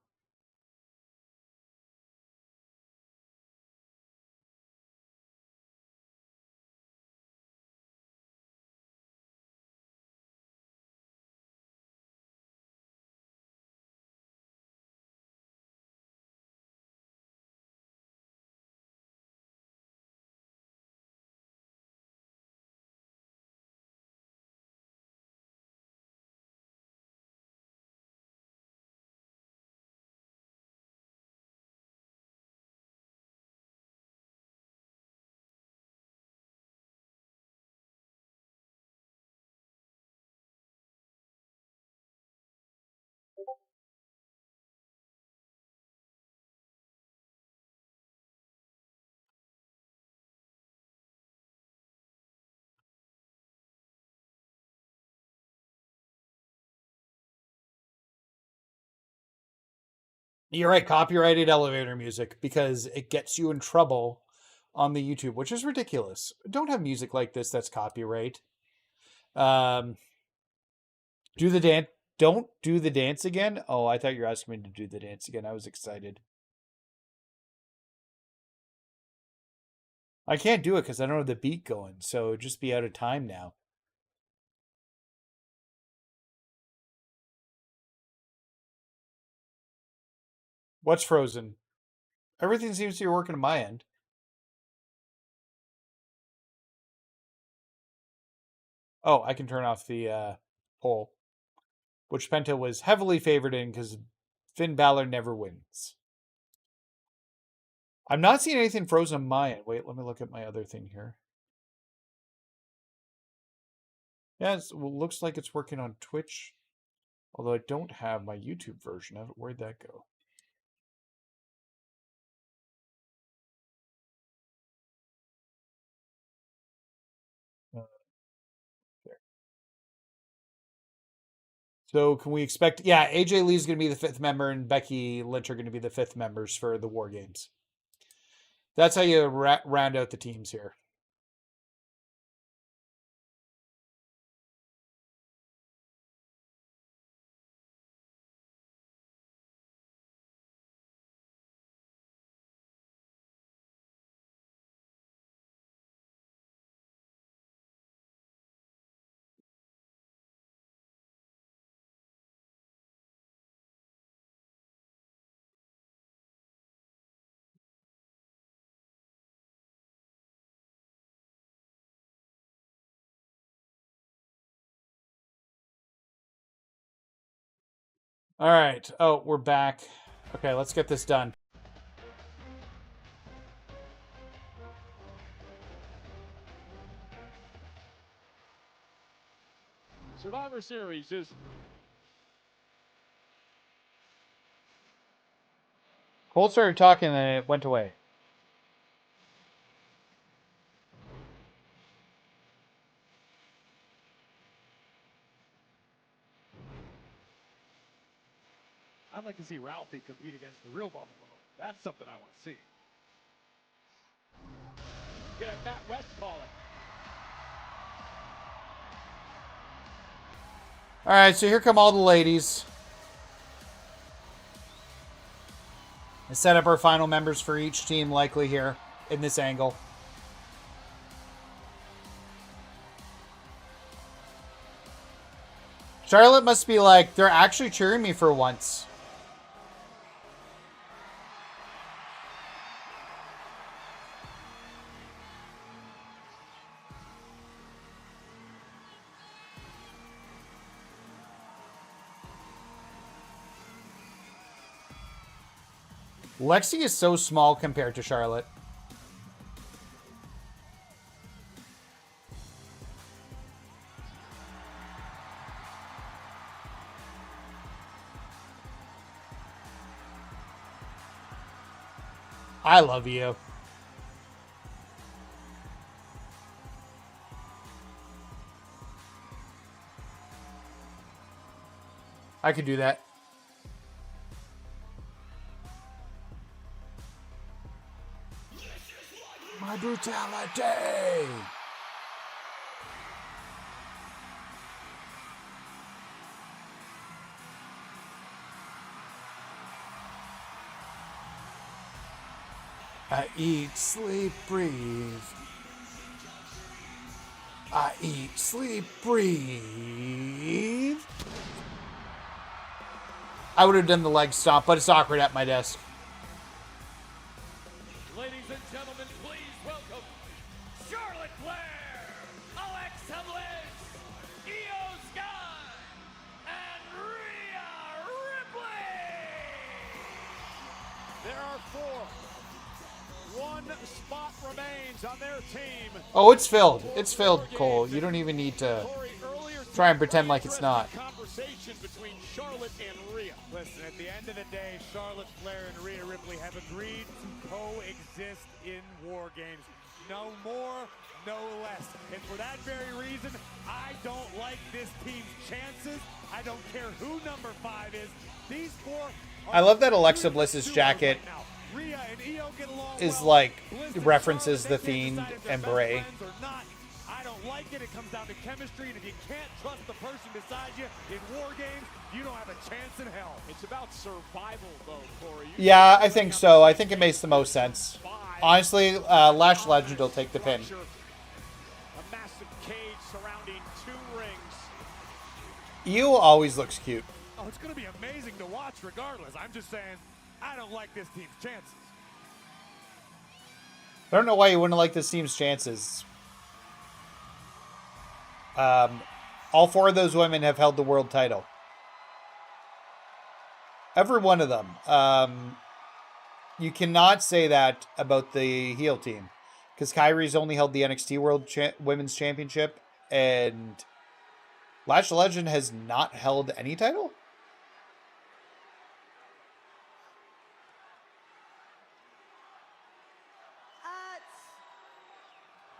You're right, copyrighted elevator music, because it gets you in trouble on the YouTube, which is ridiculous. Don't have music like this that's copyright. Do the dance. Don't do the dance again. Oh, I thought you were asking me to do the dance again. I was excited. I can't do it because I don't have the beat going, so it'd just be out of time now. What's frozen? Everything seems to be working on my end. Oh, I can turn off the poll, which Penta was heavily favored in because Finn Balor never wins. I'm not seeing anything frozen on my end. Wait, let me look at my other thing here. Yeah, it looks like it's working on Twitch, although I don't have my YouTube version of it. Where'd that go? There. So can we expect... Yeah, AJ Lee's going to be the 5th member, and Becky Lynch are going to be the 5th members for the War Games. That's how you round out the teams here. All right. Oh, we're back. Okay, let's get this done. Survivor Series is... Cole started talking and it went away. I'd like to see Ralphie compete against the real Buffalo. That's something I want to see. Get a Matt West call it. All right, so here come all the ladies. I set up our final members for each team likely here in this angle. Charlotte must be like, they're actually cheering me for once. Lexi is so small compared to Charlotte. I love you. I could do that. My brutality. I eat, sleep, breathe. I eat, sleep, breathe. I would have done the leg stomp, but it's awkward at my desk. Ladies and gentlemen, please welcome Charlotte Flair, Alexa Bliss, Io Sky, and Rhea Ripley. There are 4. 1 spot remains on their team. Oh, it's filled. It's filled, Cole. You don't even need to try and pretend like it's not. Conversation between Charlotte and Rhea. Listen, at the end of the day, Charlotte Flair and Rhea Ripley have agreed to coexist in War Games. No more, no less. And for that very reason, I don't like this team's chances. I don't care who number 5 is. These 4 I love that Alexa Bliss's jacket is like references The Fiend and Bray. I don't like it. It comes down to chemistry, and if you can't trust the person beside you in war games, you don't have a chance in hell. It's about survival, though, Corey. Yeah, I think so. I think it makes the most sense. Honestly, Lash Legend will take the pin. A massive cage surrounding 2 rings. Io always looks cute. Oh, it's going to be amazing to watch regardless. I'm just saying, I don't like this team's chances. I don't know why you wouldn't like this team's chances. All 4 of those women have held the world title. Every one of them. You cannot say that about the heel team. Because Kairi's only held the NXT World Women's Championship. And Lash Legend has not held any title?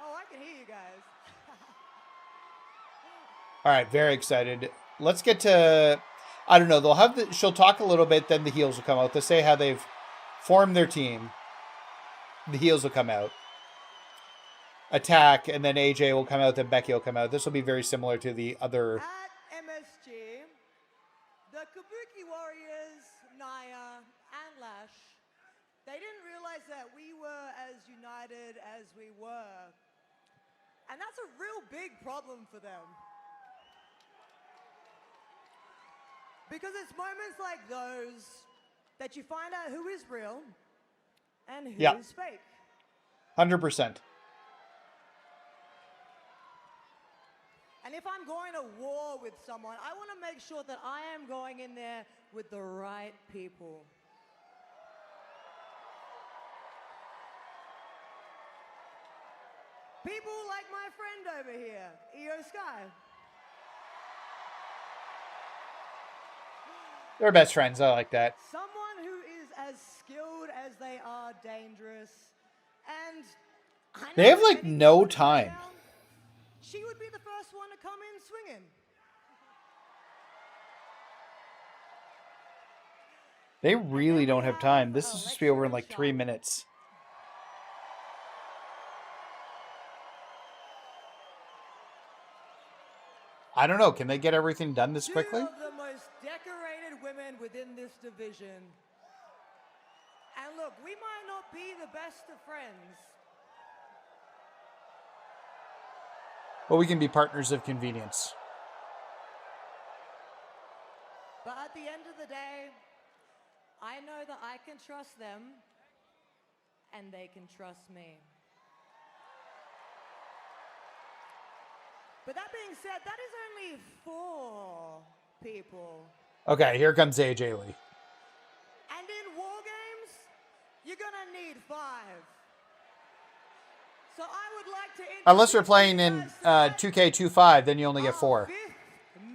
Oh, I can hear you guys. All right, very excited. Let's get to, I don't know, they'll have she'll talk a little bit, then the heels will come out. They'll say how they've formed their team. The heels will come out. Attack, and then AJ will come out, then Becky will come out. This will be very similar to the other. At MSG, the Kabuki Warriors, Nia and Lash, they didn't realize that we were as united as we were. And that's a real big problem for them. Because it's moments like those that you find out who is real and who is fake. 100%. And if I'm going to war with someone, I want to make sure that I am going in there with the right people. People like my friend over here, Io Sky. They're best friends. I like that. Someone who is as skilled as they are dangerous. And I know They have that like many no people time. down, she would be the first one to come in swinging. They really don't have time. This is supposed to be over in like 3 minutes. I don't know. Can they get everything done this quickly? Two of the most decorated women within this division. And look, we might not be the best of friends. But we can be partners of convenience. But at the end of the day, I know that I can trust them and they can trust me. But that being said, that is only 4 people. Okay, here comes AJ Lee. And in war games, you're gonna need 5. So I would like to Unless you're playing in 2K25, then you only get 4.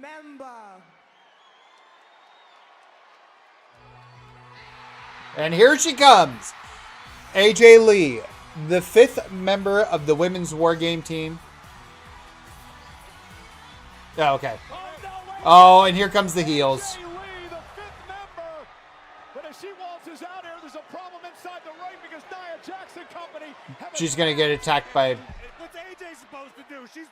member. And here she comes. AJ Lee, the 5th member of the women's war game team. Oh, okay. Oh, and here comes the heels. But as she waltzes out here, there's a problem inside the ring because Nia Jax and company have She's going to get attacked by What's AJ supposed to do? She's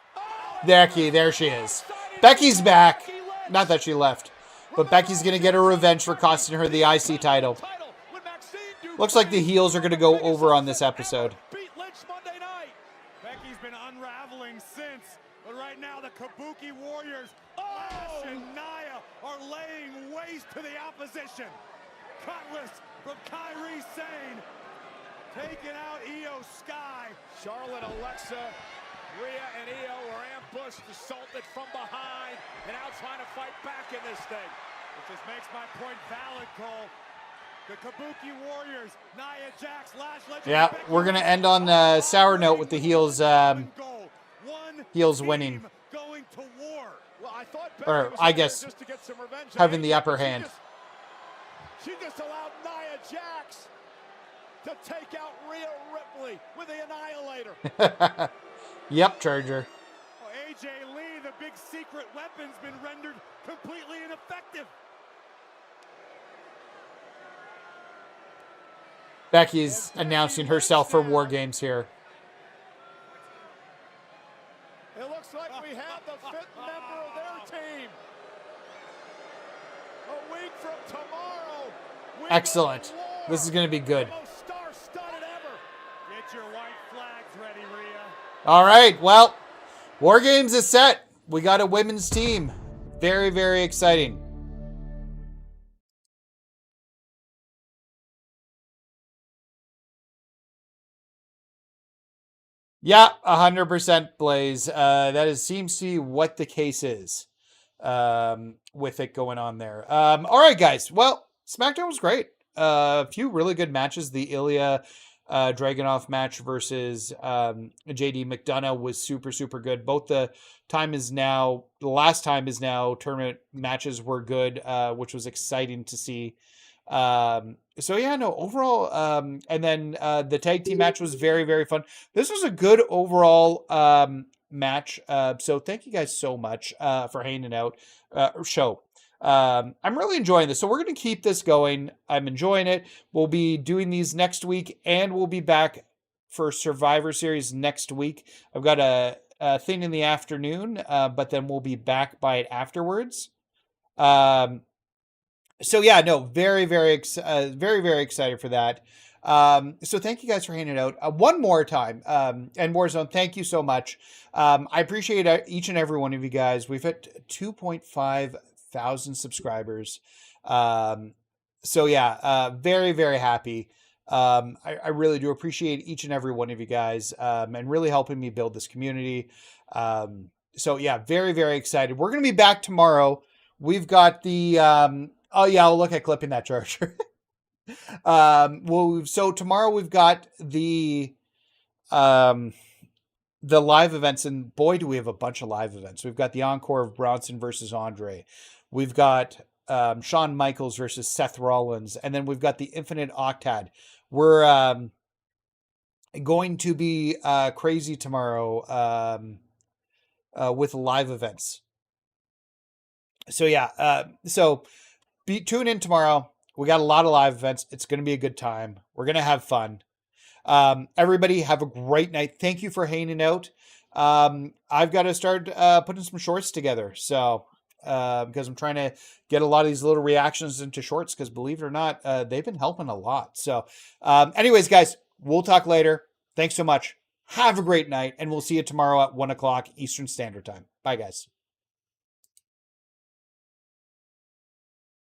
Becky. There she is. Becky's back. Not that she left. But Becky's going to get her revenge for costing her the IC title. Looks like the heels are going to go over on this episode. Becky's been unraveling since, but right now the Kabuki Warriors, Lash and Nia, are laying waste to the opposition. Cutlass from Kairi Sane, taking out Io Sky. Charlotte, Alexa, Rhea, and Io were ambushed, assaulted from behind, and now trying to fight back in this thing. Which just makes my point valid, Cole. The Kabuki Warriors, Nia Jax, Lash Legend. Yeah, we're going to end on a sour note with the heels winning. Going to war. Well, I thought Or, I guess, having the upper hand. She just allowed Nia Jax to take out Rhea Ripley with the Annihilator. Yep, Charger. Well, AJ Lee, the big secret weapon's been rendered completely ineffective. Becky's announcing herself for War Games here. It looks like we have the fifth member of their team. A week from tomorrow. Excellent. This is going to be good. Star-studded ever. Get your white flags ready, Rhea. All right. Well, War Games is set. We got a women's team. Very, very exciting. Yeah, 100% Blaze. That seems to be what the case is with it going on there. All right, guys. Well, SmackDown was great. A few really good matches. The Ilya Dragunov match versus JD McDonough was super, super good. Both the last time is now tournament matches were good, which was exciting to see. So yeah, no, overall, and then the tag team match was very, very fun. This was a good overall match. So thank you guys so much for hanging out. Show. I'm really enjoying this. So we're going to keep this going. I'm enjoying it. We'll be doing these next week, and we'll be back for Survivor Series next week. I've got a thing in the afternoon, but then we'll be back by it afterwards. So yeah, no, very, very excited for that. So thank you guys for hanging out one more time. And Warzone, thank you so much. I appreciate each and every one of you guys. We've hit 2,500 subscribers. So yeah, very, very happy. I really do appreciate each and every one of you guys, and really helping me build this community. So yeah, very, very excited. We're going to be back tomorrow. We've got the, oh yeah, I'll look at clipping that charger. Well, so tomorrow we've got the live events, and boy, do we have a bunch of live events. We've got the encore of Bronson versus Andre. We've got Shawn Michaels versus Seth Rollins, and then we've got the Infinite Octad. We're going to be crazy tomorrow with live events. So yeah, tune in tomorrow. We got a lot of live events. It's going to be a good time. We're going to have fun. Everybody have a great night. Thank you for hanging out. I've got to start putting some shorts together. So because I'm trying to get a lot of these little reactions into shorts, because believe it or not, they've been helping a lot. So anyways, guys, we'll talk later. Thanks so much. Have a great night, and we'll see you tomorrow at 1:00 Eastern Standard Time. Bye, guys.